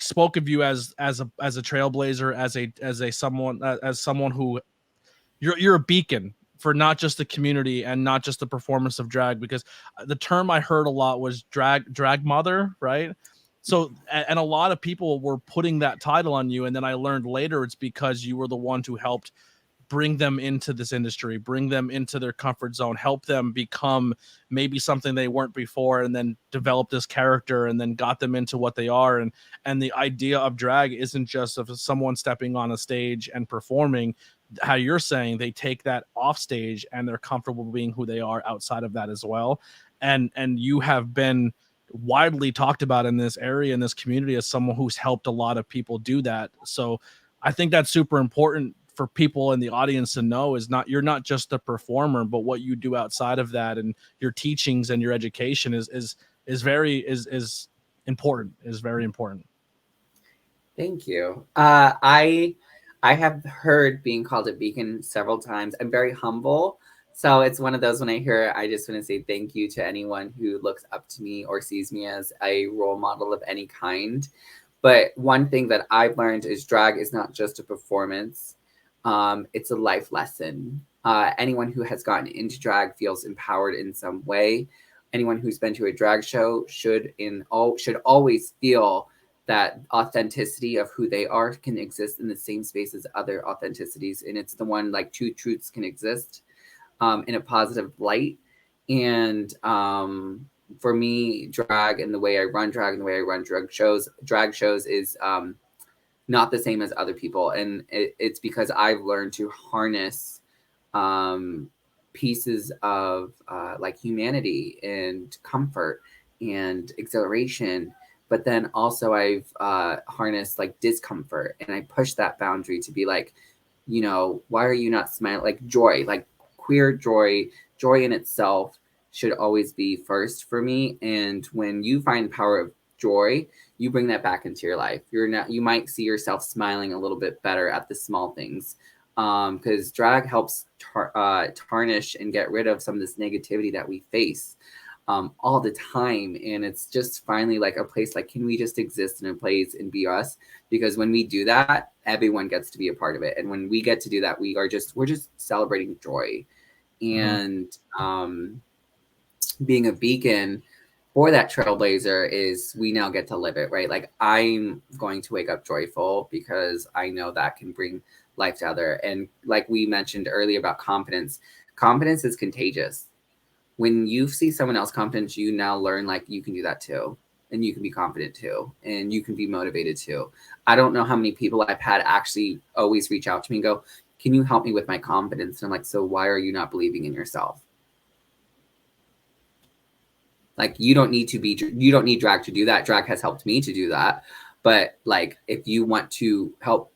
spoke of you as a trailblazer, as someone who you're a beacon for not just the community and not just the performance of drag, because the term I heard a lot was drag mother, right? So, and a lot of people were putting that title on you, and then I learned later it's because you were the one who helped bring them into this industry, bring them into their comfort zone, help them become maybe something they weren't before, and then develop this character and then got them into what they are. And the idea of drag isn't just of someone stepping on a stage and performing. How you're saying, they take that off stage and they're comfortable being who they are outside of that as well. And you have been widely talked about in this area, in this community, as someone who's helped a lot of people do that. So I think that's super important for people in the audience to know, is you're not just a performer, but what you do outside of that, and your teachings and your education is very important. Thank you. I have heard being called a beacon several times. I'm very humble. So it's one of those, when I hear it, I just want to say thank you to anyone who looks up to me or sees me as a role model of any kind. But one thing that I've learned is drag is not just a performance. It's a life lesson. Anyone who has gotten into drag feels empowered in some way. Anyone who's been to a drag show should always feel that authenticity of who they are can exist in the same space as other authenticities. And it's the one, like, two truths can exist in a positive light. And for me, drag and the way I run drag and the way I run drag shows is not the same as other people. And it's because I've learned to harness pieces of like humanity and comfort and exhilaration. But then also I've harnessed like discomfort, and I push that boundary to be like, you know, why are you not smiling? Like joy, like queer joy in itself should always be first for me. And when you find the power of joy, you bring that back into your life. You might see yourself smiling a little bit better at the small things, because drag helps tarnish and get rid of some of this negativity that we face all the time. And it's just finally like a place like, can we just exist in a place and be us? Because when we do that, everyone gets to be a part of it. And when we get to do that, we're just celebrating joy. And being a beacon for that trailblazer is we now get to live it, right? Like, I'm going to wake up joyful because I know that can bring life to other. And like we mentioned earlier about confidence is contagious. When you see someone else confident, you now learn like you can do that too. And you can be confident too. And you can be motivated too. I don't know how many people I've had actually always reach out to me and go, can you help me with my confidence? And I'm like, so why are you not believing in yourself? Like, you don't need drag to do that. Drag has helped me to do that. But like, if you want to help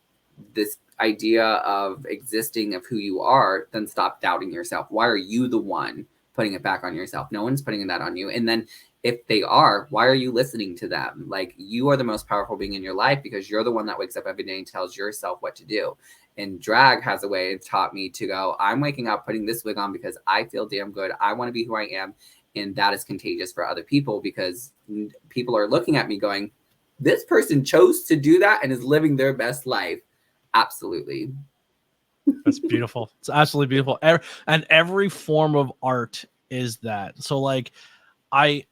this idea of existing of who you are, then stop doubting yourself. Why are you the one putting it back on yourself? No one's putting that on you. And then if they are, why are you listening to them? Like, you are the most powerful being in your life because you're the one that wakes up every day and tells yourself what to do. And drag has a way it taught me to go, I'm waking up, putting this wig on because I feel damn good. I want to be who I am. And that is contagious for other people because people are looking at me going, this person chose to do that and is living their best life. Absolutely. That's beautiful. It's absolutely beautiful. And every form of art is that. So like, I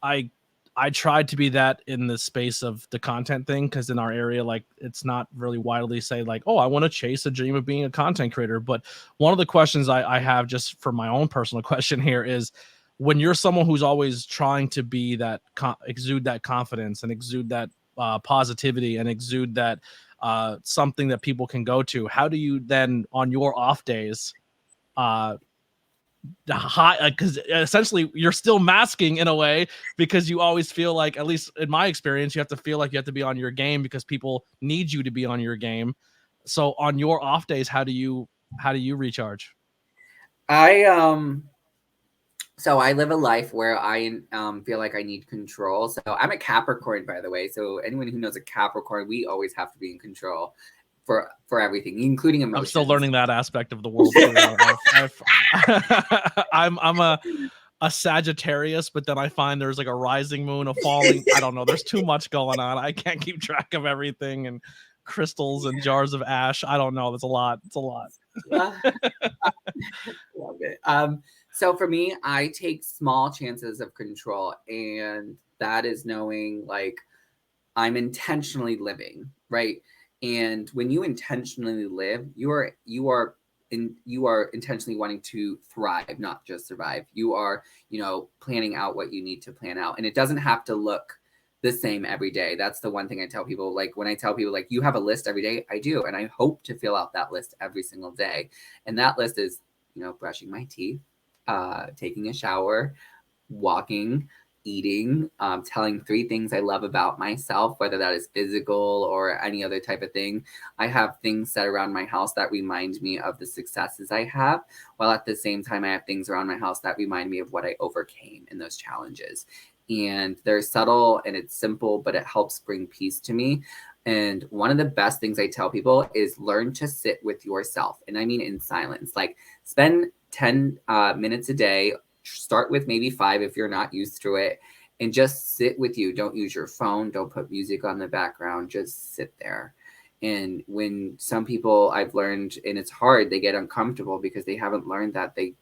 tried to be that in the space of the content thing, because in our area, like, it's not really widely say like, oh, I want to chase a dream of being a content creator. But one of the questions I have, just for my own personal question here, is when you're someone who's always trying to be that, exude that confidence and exude that positivity and exude that something that people can go to, how do you then on your off days because essentially you're still masking in a way, because you always feel like, at least in my experience, you have to feel like you have to be on your game because people need you to be on your game. So on your off days, how do you recharge? So I live a life where I feel like I need control. So I'm a Capricorn, by the way. So anyone who knows a Capricorn, we always have to be in control for everything, including emotions. I'm still learning that aspect of the world too. I'm a Sagittarius, but then I find there's like a rising moon, a falling. I don't know. There's too much going on. I can't keep track of everything, and crystals and jars of ash. I don't know. There's a lot. It's a lot. Love it. So for me, I take small chances of control, and that is knowing like I'm intentionally living, right? And when you intentionally live, you are intentionally wanting to thrive, not just survive. You are, planning out what you need to plan out, and it doesn't have to look the same every day. That's the one thing I tell people. Like, when I tell people like, you have a list every day, I do, and I hope to fill out that list every single day. And that list is, brushing my teeth, taking a shower, walking, eating, telling 3 things I love about myself, whether that is physical or any other type of thing. I have things set around my house that remind me of the successes I have, while at the same time I have things around my house that remind me of what I overcame in those challenges. And they're subtle and it's simple, but it helps bring peace to me. And one of the best things I tell people is learn to sit with yourself. And I mean in silence. Like, spend 10 minutes a day. Start with maybe 5 if you're not used to it, and just sit with you. Don't use your phone. Don't put music on the background. Just sit there. And when some people I've learned, and it's hard, they get uncomfortable because they haven't learned that they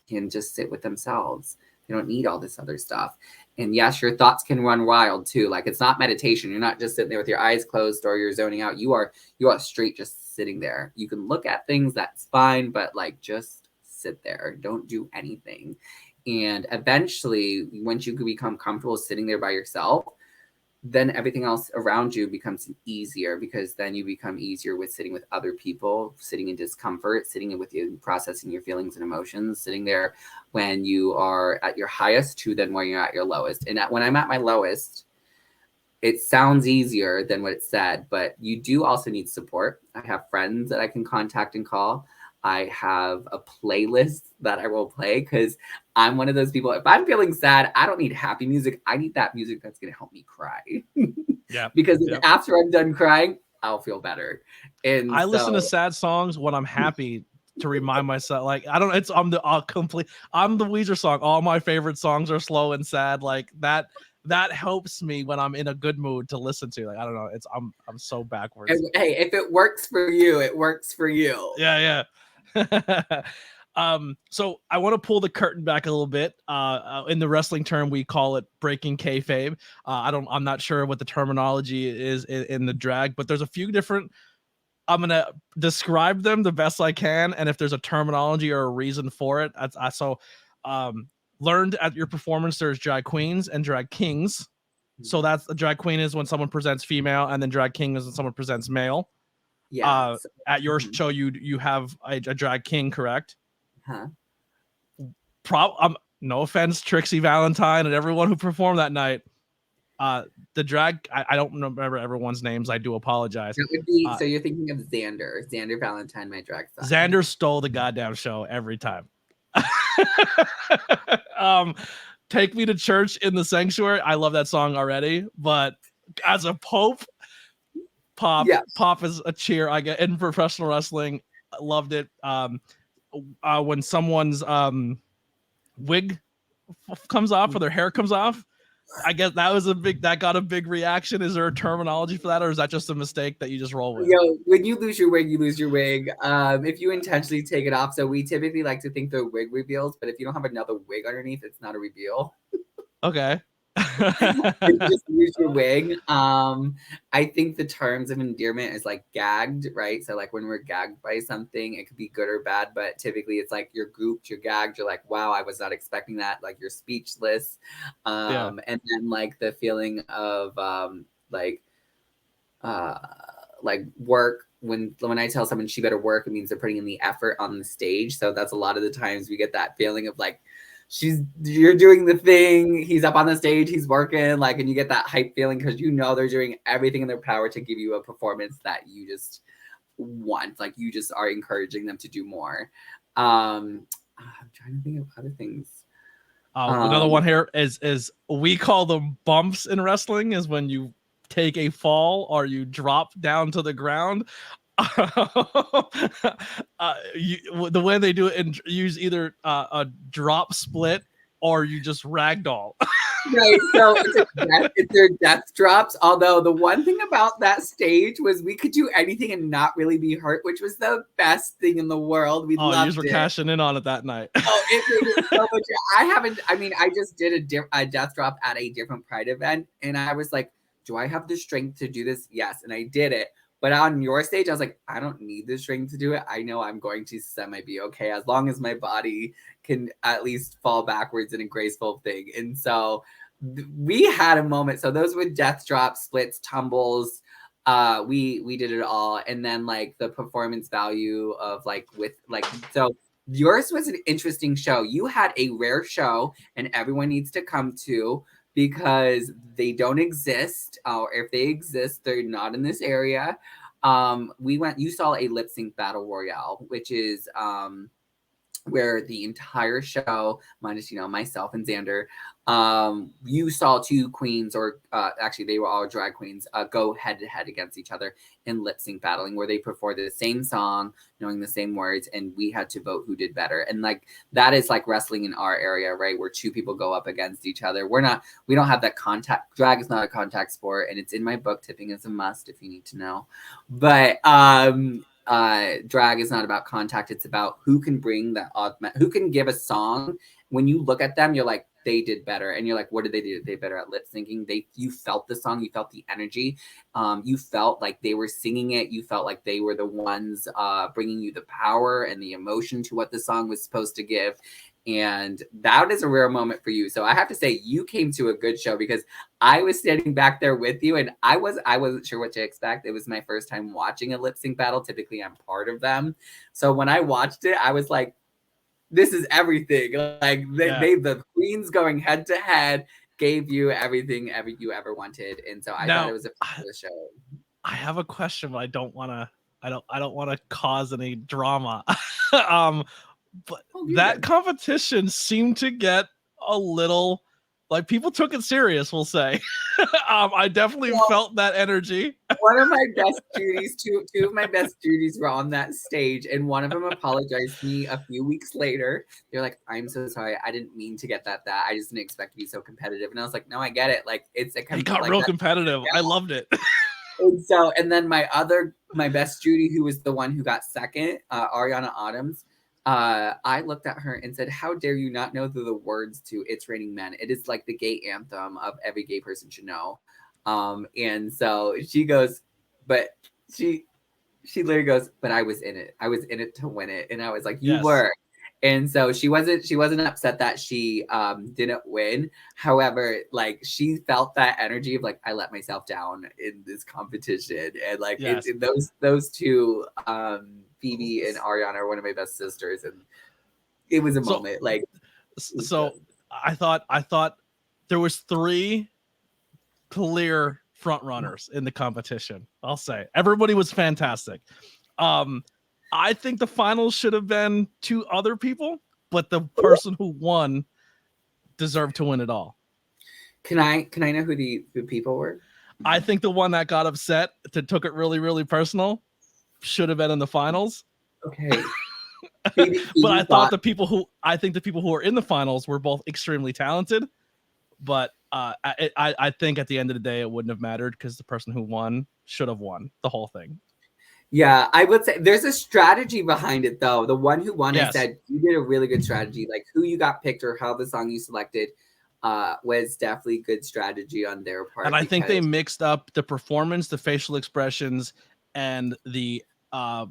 can just sit with themselves. They don't need all this other stuff. And yes, your thoughts can run wild too. Like, it's not meditation. You're not just sitting there with your eyes closed or you're zoning out. You are straight just sitting there. You can look at things, that's fine, but like, just sit there. Don't do anything. And eventually, once you can become comfortable sitting there by yourself, then everything else around you becomes easier, because then you become easier with sitting with other people, sitting in discomfort, sitting with you, processing your feelings and emotions, sitting there when you are at your highest to then when you're at your lowest. And when I'm at my lowest, it sounds easier than what it said, but you do also need support. I have friends that I can contact and call. I have a playlist that I will play, because I'm one of those people. If I'm feeling sad, I don't need happy music. I need that music that's going to help me cry. Yeah. Because after I'm done crying, I'll feel better. And I listen to sad songs when I'm happy to remind myself. Like, I don't. I'm the Weezer song. All my favorite songs are slow and sad. Like that. That helps me when I'm in a good mood to listen to. Like, I don't know. I'm so backwards. And, hey, if it works for you, it works for you. Yeah. So I want to pull the curtain back a little bit. In the wrestling term, we call it breaking kayfabe. I'm not sure what the terminology is in the drag, but there's a few different. I'm gonna describe them the best I can, and if there's a terminology or a reason for it, learned at your performance, there's drag queens and drag kings. So that's a drag queen is when someone presents female, and then drag king is when someone presents male. Yeah. At your show, you have a drag king, correct? Huh? No offense, Trixie Valentine and everyone who performed that night. The drag, I don't remember everyone's names. I do apologize. That would be, so you're thinking of Xander Valentine, my drag son. Xander stole the goddamn show every time. Take Me to Church in the Sanctuary. I love that song already, but as a pop is a cheer. I get in professional wrestling. I loved it. When someone's wig comes off or their hair comes off, I guess that got a big reaction. Is there a terminology for that, or is that just a mistake that you just roll with? Yo, when you lose your wig, you lose your wig. If you intentionally take it off, so we typically like to think they're wig reveals, but if you don't have another wig underneath, it's not a reveal. Okay. You just lose your wig. I think the terms of endearment is like gagged, right? So like when we're gagged by something, it could be good or bad, but typically it's like you're gooped, you're gagged, you're like, wow, I was not expecting that. Like you're speechless. And then like the feeling of like work. When I tell someone she better work, it means they're putting in the effort on the stage. So that's a lot of the times we get that feeling of like, you're doing the thing, he's up on the stage, he's working, like, and you get that hype feeling because you know they're doing everything in their power to give you a performance that you just want. Like you just are encouraging them to do more. I'm trying to think of other things. Another one here is we call them bumps in wrestling, is when you take a fall or you drop down to the ground. The way they do it and use either a drop split or you just ragdoll. Right, so it's their death drops. Although the one thing about that stage was we could do anything and not really be hurt, which was the best thing in the world. We loved you were it. cashing in on it that night. It was so much. I just did a death drop at a different Pride event, and I was like, do I have the strength to do this? Yes, and I did it. But on your stage, I was like, I don't need the strength to do it. I know I'm going to be okay as long as my body can at least fall backwards in a graceful thing. And so we had a moment. So those were death drops, splits, tumbles. We did it all. And then like the performance value of so yours was an interesting show. You had a rare show and everyone needs to come to, because they don't exist, or if they exist, they're not in this area. You saw a lip sync battle royale, which is where the entire show, minus myself and Xander, you saw two queens, or actually they were all drag queens, go head to head against each other in lip sync battling, where they performed the same song, knowing the same words, and we had to vote who did better. And like that is like wrestling in our area, right, where two people go up against each other. We don't have that contact. Drag is not a contact sport, and it's in my book. Tipping is a must if you need to know. But drag is not about contact. It's about who can bring that who can give a song. When you look at them, you're like, they did better. And you're like, what did they do? They better at lip syncing. You felt the song, you felt the energy. You felt like they were singing it. You felt like they were the ones bringing you the power and the emotion to what the song was supposed to give. And that is a rare moment for you. So I have to say you came to a good show, because I was standing back there with you and I wasn't sure what to expect. It was my first time watching a lip sync battle. Typically I'm part of them. So when I watched it, I was like, this is everything. Like the queens going head to head gave you everything you ever wanted. And so I thought it was a fabulous show. I have a question, but I don't want to cause any drama. But that competition seemed to get a little, like, people took it serious, we'll say. I definitely felt that energy. One of my best Judies, two of my best Judies were on that stage, and one of them apologized to me a few weeks later. They're like, I'm so sorry. I didn't mean to get that. I just didn't expect to be so competitive. And I was like, no, I get it. Like, it got like real competitive. Yeah. I loved it. And then my best Judy, who was the one who got second, Ariana Autumns, I looked at her and said, how dare you not know the words to It's Raining Men? It is like the gay anthem of every gay person should know. And so she goes, but she literally goes, but I was in it. I was in it to win it. And I was like, you were. And so she wasn't upset that she didn't win. However, like, she felt that energy of like, I let myself down in this competition. And like those two, Phoebe and Ariana, are one of my best sisters, and it was a moment. Like, so I thought there was 3 clear front runners in the competition. I'll say everybody was fantastic. I think the finals should have been 2 other people, but the person who won deserved to win it all. Can I know who the people were? I think the one that got upset, took it really, really personal, should have been in the finals. Okay. But I thought the people who are in the finals were both extremely talented. But I think at the end of the day, it wouldn't have mattered, because the person who won should have won the whole thing. Yeah, I would say there's a strategy behind it, though. The one who won, I said, you did a really good strategy. Like, who you got picked or how the song you selected was definitely good strategy on their part. And I think they mixed up the performance, the facial expressions, and the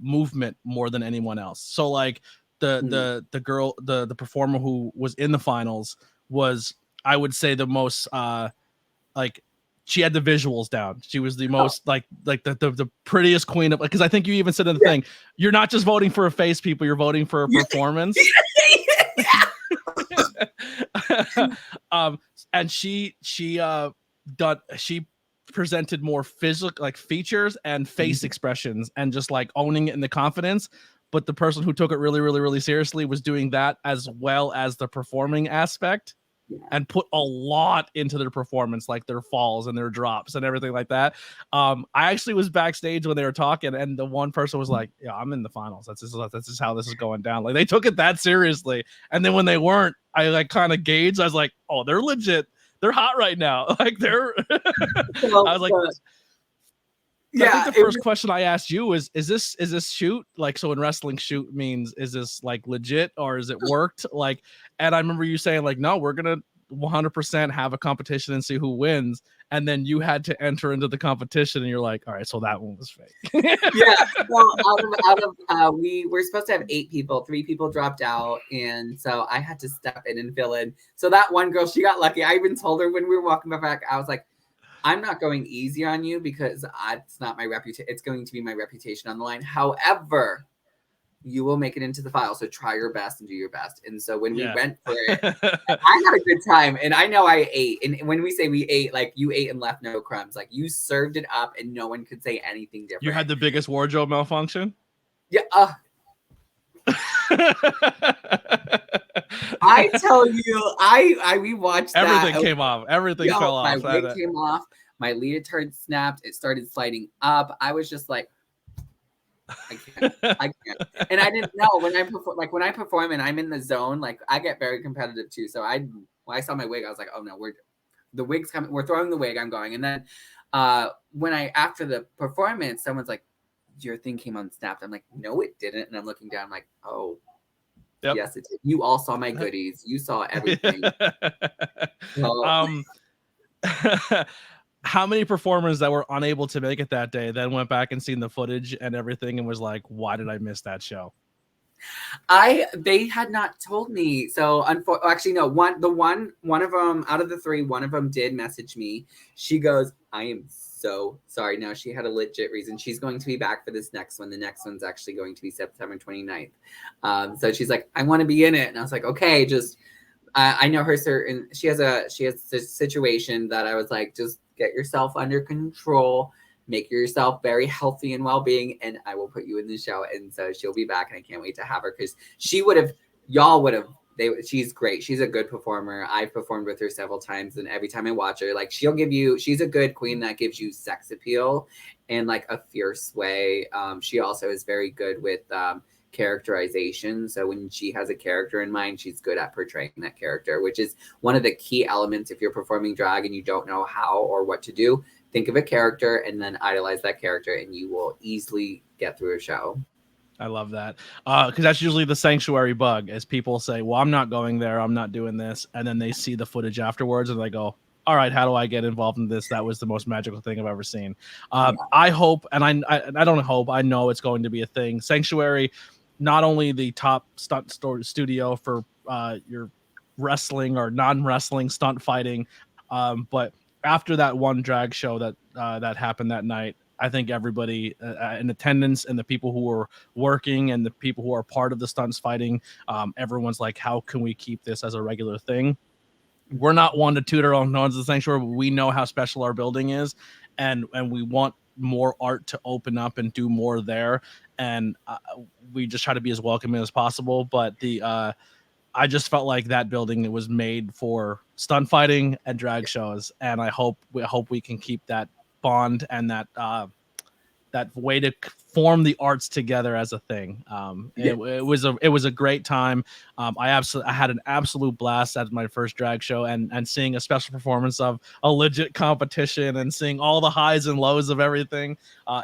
movement more than anyone else. So like the girl, the performer who was in the finals was, I would say, the most like, she had the visuals down. She was the most like the prettiest queen of, because I think you even said in the thing, you're not just voting for a face, people, you're voting for a performance. And she presented more physical, like, features and face expressions, and just like owning it in the confidence. But the person who took it really, really, really seriously was doing that as well as the performing aspect, and put a lot into their performance, like their falls and their drops and everything like that. I actually was backstage when they were talking, and the one person was like, yeah, I'm in the finals. That's just how this is going down. Like, they took it that seriously. And then when they weren't, I like kind of gauged. I was like, oh, they're legit. They're hot right now. Like, they're I was like, I think the first question I asked you is this shoot? Like, so in wrestling, shoot means, is this like legit, or is it worked? Like, and I remember you saying like, no, we're going to 100% have a competition and see who wins. And then you had to enter into the competition, and you're like, all right, so that one was fake. Yeah. Well, we were supposed to have 8 people, 3 people dropped out. And so I had to step in and fill in. So that one girl, she got lucky. I even told her when we were walking back, I was like, I'm not going easy on you, because it's not my reputation. It's going to be my reputation on the line. However, you will make it into the file. So try your best and do your best. And so when we went for it, I had a good time. And I know I ate. And when we say we ate, like, you ate and left no crumbs. Like, you served it up and no one could say anything different. You had the biggest wardrobe malfunction? Yeah. I tell you, we watched everything came off. Everything fell off. My wig came off. My leotard snapped. It started sliding up. I was just like, I can't. And I didn't know when I perform and I'm in the zone, like, I get very competitive too. So when I saw my wig, I was like, oh no, the wig's coming. We're throwing the wig. I'm going. And then after the performance, someone's like, your thing came unsnapped. I'm like, no, it didn't. And I'm looking down, like, oh. Yep. Yes, it did. You all saw my goodies. You saw everything. um, how many performers that were unable to make it that day then went back and seen the footage and everything and was like, why did I miss that show? They had not told me. So actually no, one of them out of the three, one of them did message me. She goes, I am so sorry. No, she had a legit reason. She's going to be back for this next one. The next one's actually going to be September 29th. So she's like, I want to be in it. And I was like, okay, just I know her certain she has a situation that I was like, just get yourself under control. Make yourself very healthy and well-being, and I will put you in the show. And so she'll be back, and I can't wait to have her because she's great. She's a good performer. I've performed with her several times, and every time I watch her, like she's a good queen that gives you sex appeal in like a fierce way. She also is very good with characterization. So when she has a character in mind, she's good at portraying that character, which is one of the key elements if you're performing drag and you don't know how or what to do. Think of a character and then idolize that character, and you will easily get through a show. I love that. Because that's usually the sanctuary bug, as people say, well, I'm not going there, I'm not doing this. And then they see the footage afterwards and they go, all right, how do I get involved in this? That was the most magical thing I've ever seen. I hope, and I don't hope, I know it's going to be a thing. Sanctuary, not only the top stunt studio for your wrestling or non-wrestling stunt fighting, but after that one drag show that happened that night, I think everybody in attendance and the people who were working and the people who are part of the stunts fighting, everyone's like, how can we keep this as a regular thing? We're not one to toot our own horns at the Sanctuary, but we know how special our building is, and we want more art to open up and do more there. And we just try to be as welcoming as possible. But I just felt like that building was made for stunt fighting and drag shows, and I hope we can keep that bond and that way to form the arts together as a thing. It was a great time. I had an absolute blast at my first drag show, and seeing a special performance of a legit competition and seeing all the highs and lows of everything.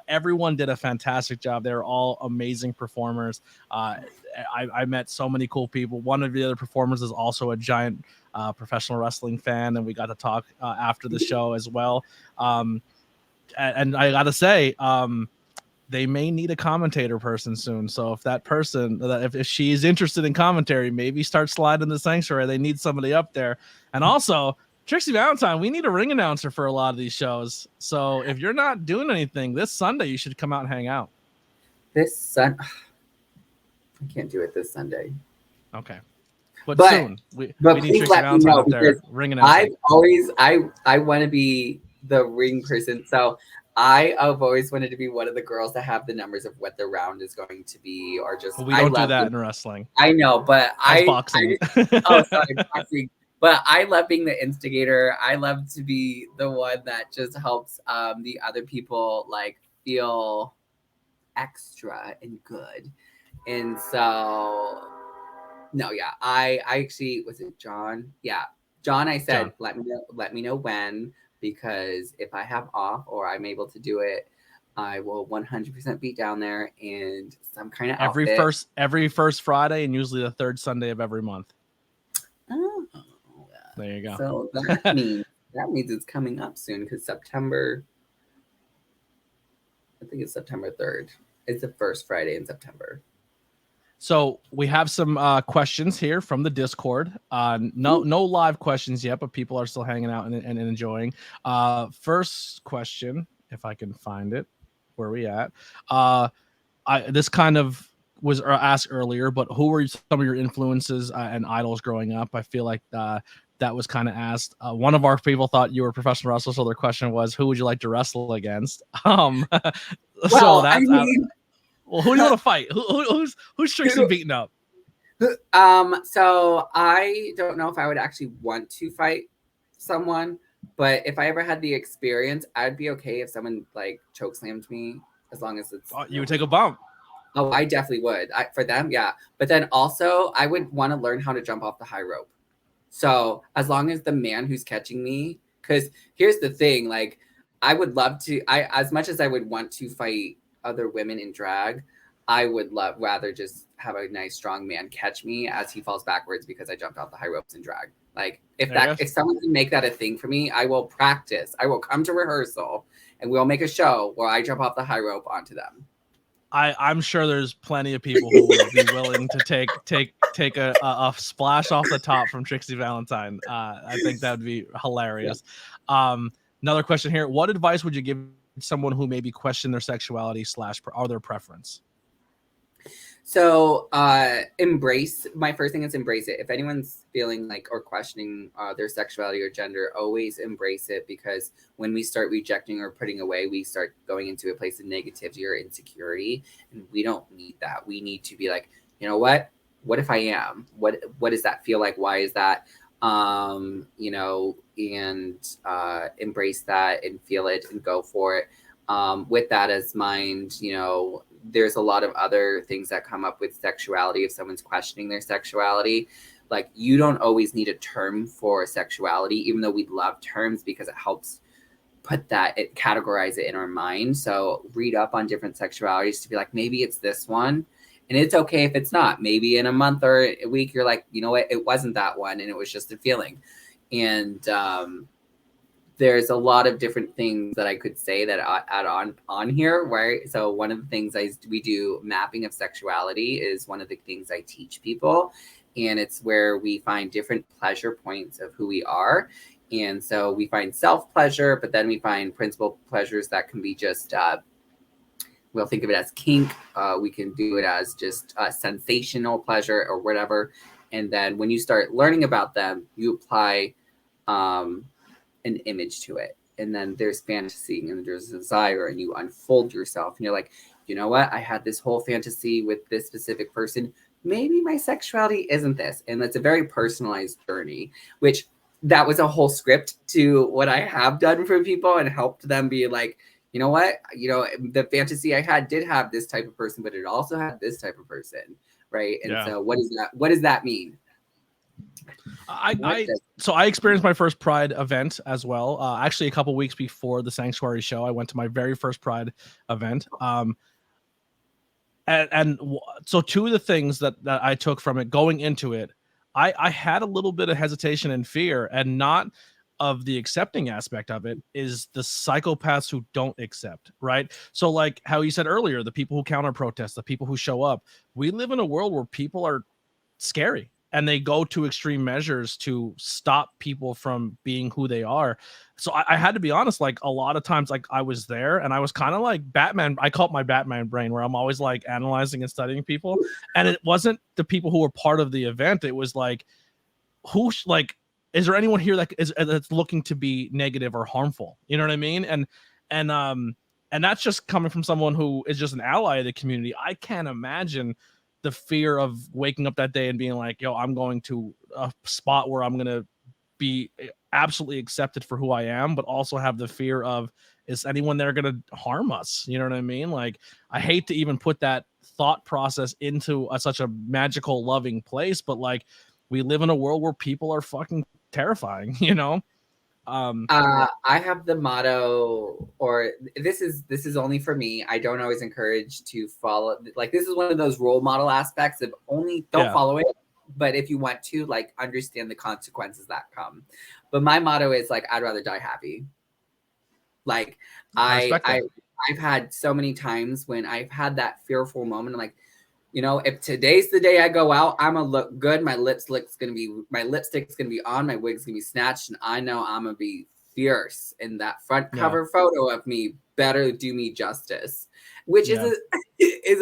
Everyone did a fantastic job. They were all amazing performers. I met so many cool people. One of the other performers is also a giant professional wrestling fan, and we got to talk after the show as well. And I gotta say, they may need a commentator person soon. So if that person, if she's interested in commentary, maybe start sliding the Sanctuary. They need somebody up there. And also, Trixie Valentine, we need a ring announcer for a lot of these shows. So if you're not doing anything this Sunday, you should come out and hang out. I can't do it this Sunday. Okay. But soon. We need Trixie Valentine up there. Ring announcer. I want to be the ring person. So I have always wanted to be one of the girls that have the numbers of what the round is going to be, or just we don't do that in wrestling. I know, but boxing. Boxing. But I love being the instigator. I love to be the one that just helps the other people like feel extra and good. And so no, yeah. I actually, was it John? Yeah. John, I said, let me know when, because if I have off or I'm able to do it, I will 100% be down there in some kind of outfit. Every first Friday and usually the third Sunday of every month. Oh, there you go. So that means it's coming up soon, because September, I think it's September 3rd. It's the first Friday in September. So we have some questions here from the Discord. No live questions yet, but people are still hanging out and enjoying. First question, if I can find it, where are we at? This kind of was asked earlier, but who were some of your influences and idols growing up? I feel like that was kind of asked. One of our people thought you were a professional wrestler, so their question was, who would you like to wrestle against? Well, so that's... Well, who do you want to fight? Who's Trixie beating up? So I don't know if I would actually want to fight someone, but if I ever had the experience, I'd be okay if someone like chokeslammed me, as long as it's. Oh, you would take a bump. Oh, I definitely would. For them, yeah. But then also, I would want to learn how to jump off the high rope. So as long as the man who's catching me, because here's the thing, like I would love to. As much as I would want to fight other women in drag, I would rather just have a nice strong man catch me as he falls backwards because I jumped off the high ropes and drag. Like if someone can make that a thing for me, I will practice. I will come to rehearsal and we'll make a show where I jump off the high rope onto them. I'm sure there's plenty of people who would be willing to take a splash off the top from Trixie Valentine. I think that would be hilarious. Yeah. Another question here: what advice would you give someone who maybe question their sexuality / or their preference? So my first thing is embrace it. If anyone's feeling like or questioning their sexuality or gender, always embrace it, because when we start rejecting or putting away, we start going into a place of negativity or insecurity, and we don't need that. We need to be like, you know what if I am? What does that feel like? Why is that? You know, and embrace that and feel it and go for it. With that as mind, you know, there's a lot of other things that come up with sexuality. If someone's questioning their sexuality, like, you don't always need a term for sexuality, even though we love terms because it helps categorize it in our mind. So read up on different sexualities to be like, maybe it's this one, and it's okay if it's not. Maybe in a month or a week, you're like, you know what, it wasn't that one, and it was just a feeling. And there's a lot of different things that I could say that I add on here, right? So one of the things we do mapping of sexuality is one of the things I teach people, and it's where we find different pleasure points of who we are. And so we find self-pleasure, but then we find principal pleasures that can be just, we'll think of it as kink. We can do it as just sensational pleasure or whatever. And then when you start learning about them, you apply an image to it, and then there's fantasy and there's desire, and you unfold yourself, and you're like, you know what, I had this whole fantasy with this specific person, maybe my sexuality isn't this. And that's a very personalized journey, which that was a whole script to what I have done for people and helped them be like, you know what, you know, the fantasy I had did have this type of person, but it also had this type of person, right? And so what does that mean? So I experienced my first Pride event as well. Actually, a couple weeks before the Sanctuary show, I went to my very first Pride event. So two of the things that I took from it going into it, I had a little bit of hesitation and fear, and not of the accepting aspect of it, is the psychopaths who don't accept, right? So like how you said earlier, the people who counter protest, the people who show up, we live in a world where people are scary, and they go to extreme measures to stop people from being who they are. So I had to be honest, like a lot of times, like I was there and I was kind of like Batman. I call it my Batman brain, where I'm always like analyzing and studying people. And it wasn't the people who were part of the event. It was like, is there anyone here that's looking to be negative or harmful? You know what I mean? And that's just coming from someone who is just an ally of the community. I can't imagine the fear of waking up that day and being like, yo, I'm going to a spot where I'm going to be absolutely accepted for who I am, but also have the fear of, is anyone there going to harm us? You know what I mean? Like, I hate to even put that thought process into such a magical, loving place, but like, we live in a world where people are fucking terrifying, you know? I have the motto, or this is only for me. I don't always encourage to follow. Like, this is one of those role model aspects of only don't follow it, but if you want to, like, understand the consequences that come. But my motto is like, I'd rather die happy. Like, I've had so many times when I've had that fearful moment, like, you know, if today's the day I go out, I'm gonna look good. My lipstick's gonna be on, my wig's gonna be snatched, and I know I'm gonna be fierce. And that front cover photo of me better do me justice. Which is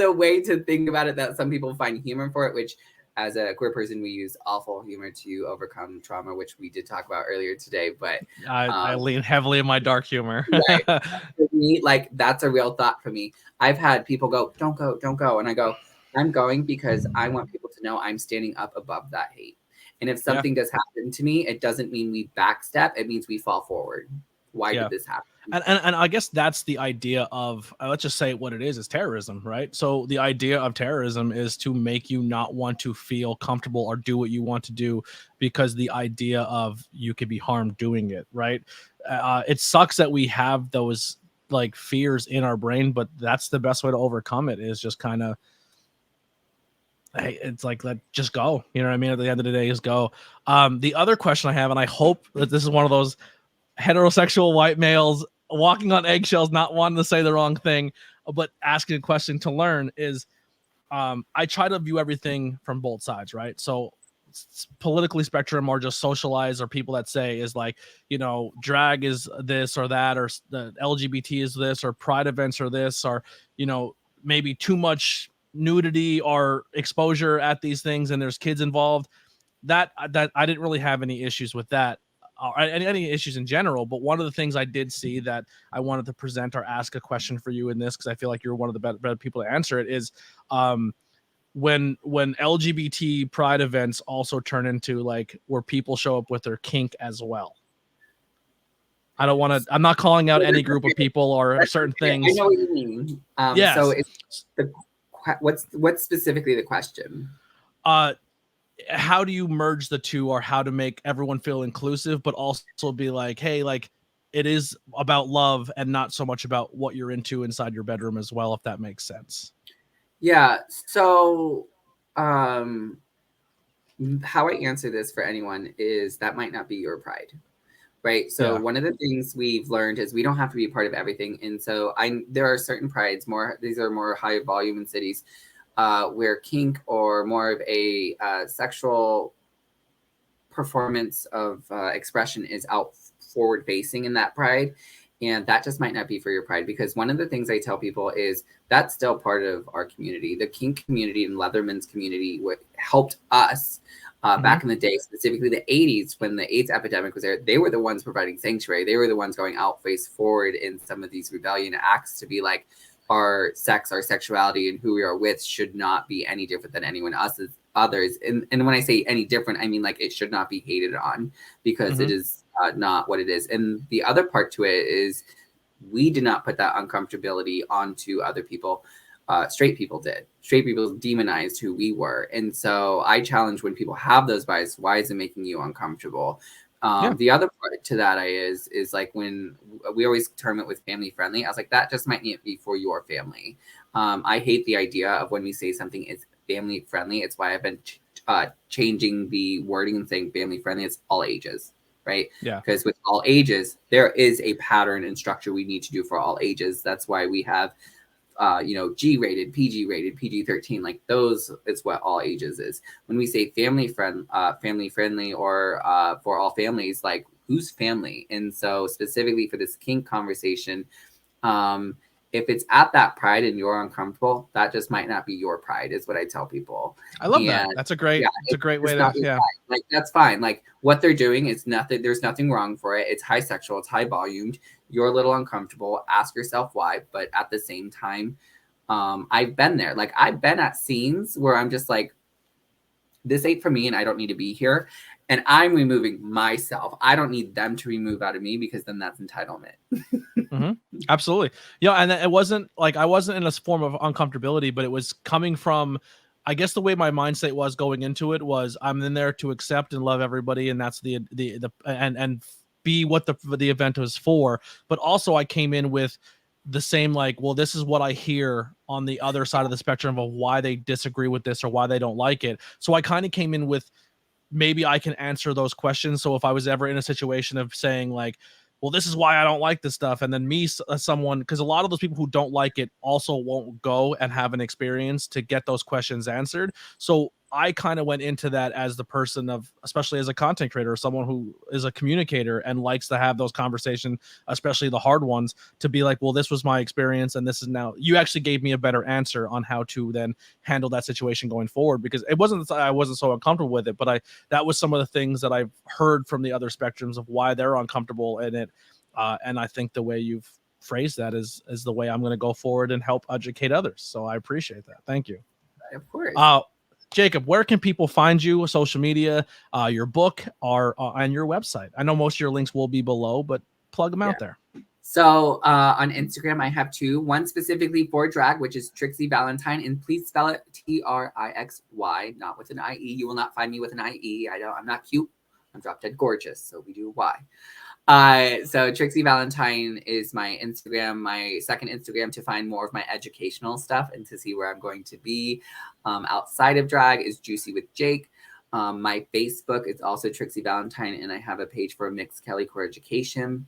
a way to think about it that some people find humor for it, which as a queer person, we use awful humor to overcome trauma, which we did talk about earlier today. But I lean heavily in my dark humor. Right. For me, like, that's a real thought for me. I've had people go, don't go. And I go, I'm going because I want people to know I'm standing up above that hate. And if something does happen to me, it doesn't mean we backstep. It means we fall forward. Why did this happen? And I guess that's the idea of, let's just say what it is terrorism, right? So the idea of terrorism is to make you not want to feel comfortable or do what you want to do, because the idea of you could be harmed doing it, right? It sucks that we have those like fears in our brain, but that's the best way to overcome it, is just kind of hey, it's like, just go. You know what I mean? At the end of the day, just go. The other question I have, and I hope that this is one of those heterosexual white males walking on eggshells, not wanting to say the wrong thing, but asking a question to learn is, I try to view everything from both sides, right? So politically spectrum or just socialize, or people that say is like, drag is this or that, or the LGBT is this, or pride events are this, or, maybe too much nudity or exposure at these things and there's kids involved. That I didn't really have any issues with that. Any issues in general, but one of the things I did see that I wanted to present or ask a question for you in this, because I feel like you're one of the better people to answer it, is when LGBT pride events also turn into like where people show up with their kink as well. I'm not calling out any group of people or certain things. I know what you mean. Yes. So what's specifically the question? How do you merge the two, or how to make everyone feel inclusive, but also be like, hey, like it is about love and not so much about what you're into inside your bedroom as well, if that makes sense. Yeah. So how I answer this for anyone is that might not be your pride. Right. So one of the things we've learned is we don't have to be a part of everything. And so there are certain prides, these are more high volume in cities, where kink or more of a sexual performance of expression is out forward facing in that pride. And that just might not be for your pride, because one of the things I tell people is that's still part of our community. The kink community and Leatherman's community helped us back in the day, specifically the 80s, when the AIDS epidemic was there. They were the ones providing sanctuary. They were the ones going out face forward in some of these rebellion acts to be like, our sex, our sexuality, and who we are with should not be any different than anyone else's others. And when I say any different, I mean like it should not be hated on, because it is not what it is. And the other part to it is we did not put that uncomfortability onto other people. Straight people did. Straight people demonized who we were. And so I challenge when people have those biases, why is it making you uncomfortable? The other part to that is like when we always term it with family friendly, I was like, that just might need to be for your family. I hate the idea of when we say something is family friendly. It's why I've been changing the wording and saying family friendly. It's all ages, right? Yeah. Because with all ages, there is a pattern and structure we need to do for all ages. That's why we have G-rated, PG-rated, PG-13, like those is what all ages is. When we say family friendly, or for all families, like who's family? And so specifically for this kink conversation, if it's at that pride and you're uncomfortable, that just might not be your pride, is what I tell people. I love that. That's a great way to, pride. Like, that's fine. Like what they're doing is nothing. There's nothing wrong for it. It's high sexual, it's high volumed. You're a little uncomfortable. Ask yourself why. But at the same time, I've been there. Like I've been at scenes where I'm just like, this ain't for me and I don't need to be here. And I'm removing myself. I don't need them to remove out of me, because then that's entitlement. Absolutely. And it wasn't like I wasn't in a form of uncomfortability, but it was coming from, I guess the way my mindset was going into it was I'm in there to accept and love everybody. And that's the and be what the event was for. But also I came in with the same, like, well, this is what I hear on the other side of the spectrum of why they disagree with this or why they don't like it. So I kind of came in with, maybe I can answer those questions. So if I was ever in a situation of saying like, well, this is why I don't like this stuff, and then someone, because a lot of those people who don't like it also won't go and have an experience to get those questions answered. So I kind of went into that as the person of, especially as a content creator, someone who is a communicator and likes to have those conversations, especially the hard ones, to be like, well, this was my experience, and this is now, you actually gave me a better answer on how to then handle that situation going forward, because it wasn't, I wasn't so uncomfortable with it, but that was some of the things that I've heard from the other spectrums of why they're uncomfortable in it. And I think the way you've phrased that is the way I'm going to go forward and help educate others. So I appreciate that. Thank you. Of course. Jacob, where can people find you? Social media, your book, and your website? I know most of your links will be below, but plug them out there. So on Instagram, I have two. One specifically for drag, which is Trixie Valentine, and please spell it Trixy, not with an IE. You will not find me with an IE. I'm not cute. I'm drop dead gorgeous, so we do Y. So Trixie Valentine is my Instagram. My second Instagram to find more of my educational stuff and to see where I'm going to be outside of drag is Juicy with Jake. My Facebook is also Trixie Valentine, and I have a page for Mixed Kelley Core Education.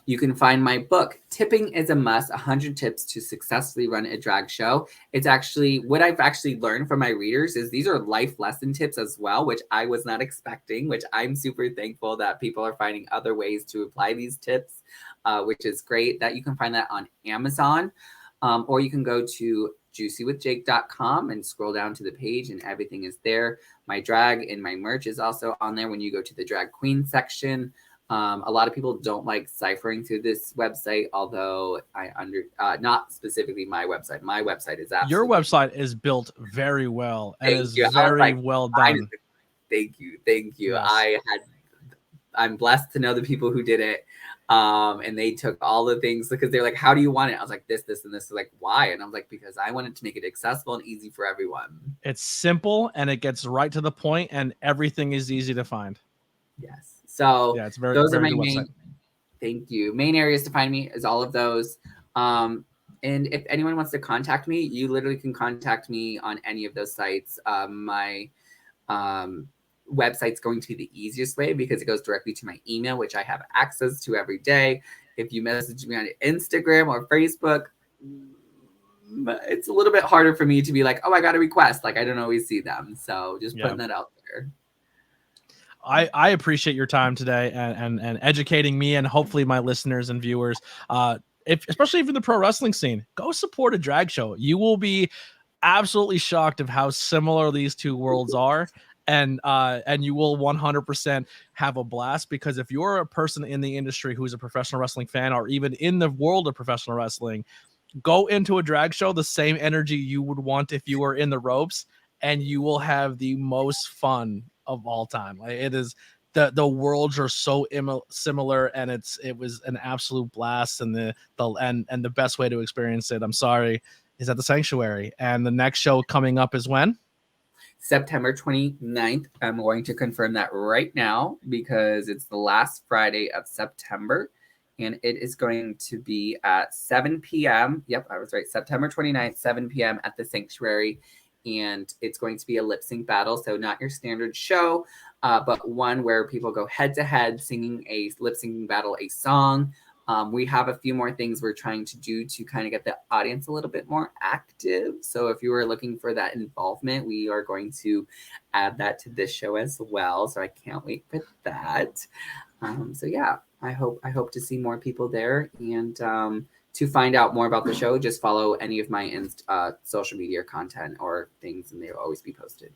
You can find my book, Tipping is a Must, 100 Tips to Successfully Run a Drag Show. It's actually what I've actually learned from my readers is these are life lesson tips as well, which I was not expecting, which I'm super thankful that people are finding other ways to apply these tips, which is great. That you can find that on Amazon, or you can go to juicywithjake.com and scroll down to the page and everything is there. My drag and my merch is also on there when you go to the drag queen section. A lot of people don't like ciphering through this website, although not specifically my website. My website is absolutely your website is built very well and is you. very well done. Thank you. Yes. I'm blessed to know the people who did it. And they took all the things because they're like, how do you want it? I was like, this, and this. They're like, why? And I'm like, because I wanted to make it accessible and easy for everyone. It's simple and it gets right to the point and everything is easy to find. Yes. So yeah, it's very, those very are my main. Thank you. Main areas to find me is all of those. And if anyone wants to contact me, you literally can contact me on any of those sites. My website's going to be the easiest way because it goes directly to my email, which I have access to every day. If you message me on Instagram or Facebook, it's a little bit harder for me to be like, oh, I got a request. Like I don't always see them. So just putting that out there. I appreciate your time today and educating me and hopefully my listeners and viewers. Especially if in the pro wrestling scene, go support a drag show. You will be absolutely shocked of how similar these two worlds are. And you will 100% have a blast because if you're a person in the industry who's a professional wrestling fan or even in the world of professional wrestling, go into a drag show the same energy you would want if you were in the ropes, and you will have the most fun of all time. Like it is the worlds are so similar, and it was an absolute blast. And the best way to experience it, I'm sorry, is at the Sanctuary. And the next show coming up is when? September 29th. I'm going to confirm that right now because it's the last Friday of September. And it is going to be at 7 p.m. Yep, I was right. September 29th, 7 p.m. at the Sanctuary. And it's going to be a lip sync battle. So not your standard show, but one where people go head to head singing a lip syncing battle, a song. We have a few more things we're trying to do to kind of get the audience a little bit more active. So if you were looking for that involvement, we are going to add that to this show as well. So I can't wait for that. So yeah, I hope to see more people there. And to find out more about the show, just follow any of my social media content or things, and they'll always be posted.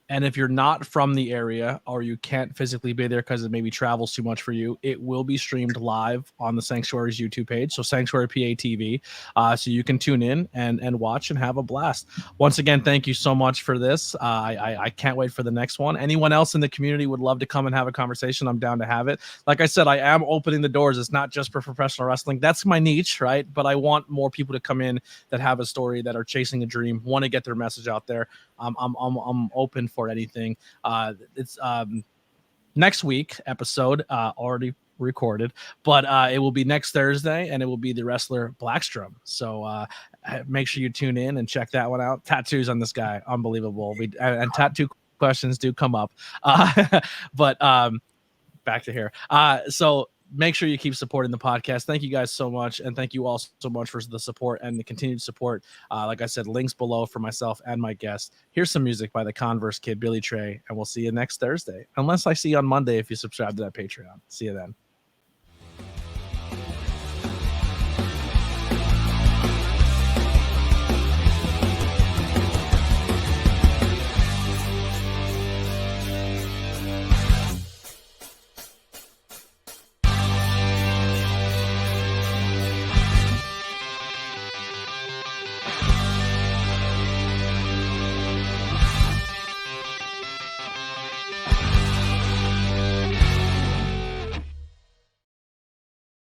And if you're not from the area or you can't physically be there because it maybe travels too much for you, it will be streamed live on the Sanctuary's YouTube page. So Sanctuary PA TV. So you can tune in and watch and have a blast. Once again, thank you so much for this. I can't wait for the next one. Anyone else in the community would love to come and have a conversation, I'm down to have it. Like I said, I am opening the doors. It's not just for professional wrestling. That's my niche, right? But I want more people to come in that have a story, that are chasing a dream, want to get their message out there. I'm open for anything. It's next week episode already recorded, but it will be next Thursday, and it will be the wrestler Blackstrom. So make sure you tune in and check that one out. Tattoos on this guy, unbelievable. And tattoo questions do come up, but back to here. So make sure you keep supporting the podcast. Thank you guys so much. And thank you all so much for the support and the continued support. Like I said, links below for myself and my guests. Here's some music by the Converse Kid, Billy Trey, and we'll see you next Thursday. Unless I see you on Monday if you subscribe to that Patreon. See you then.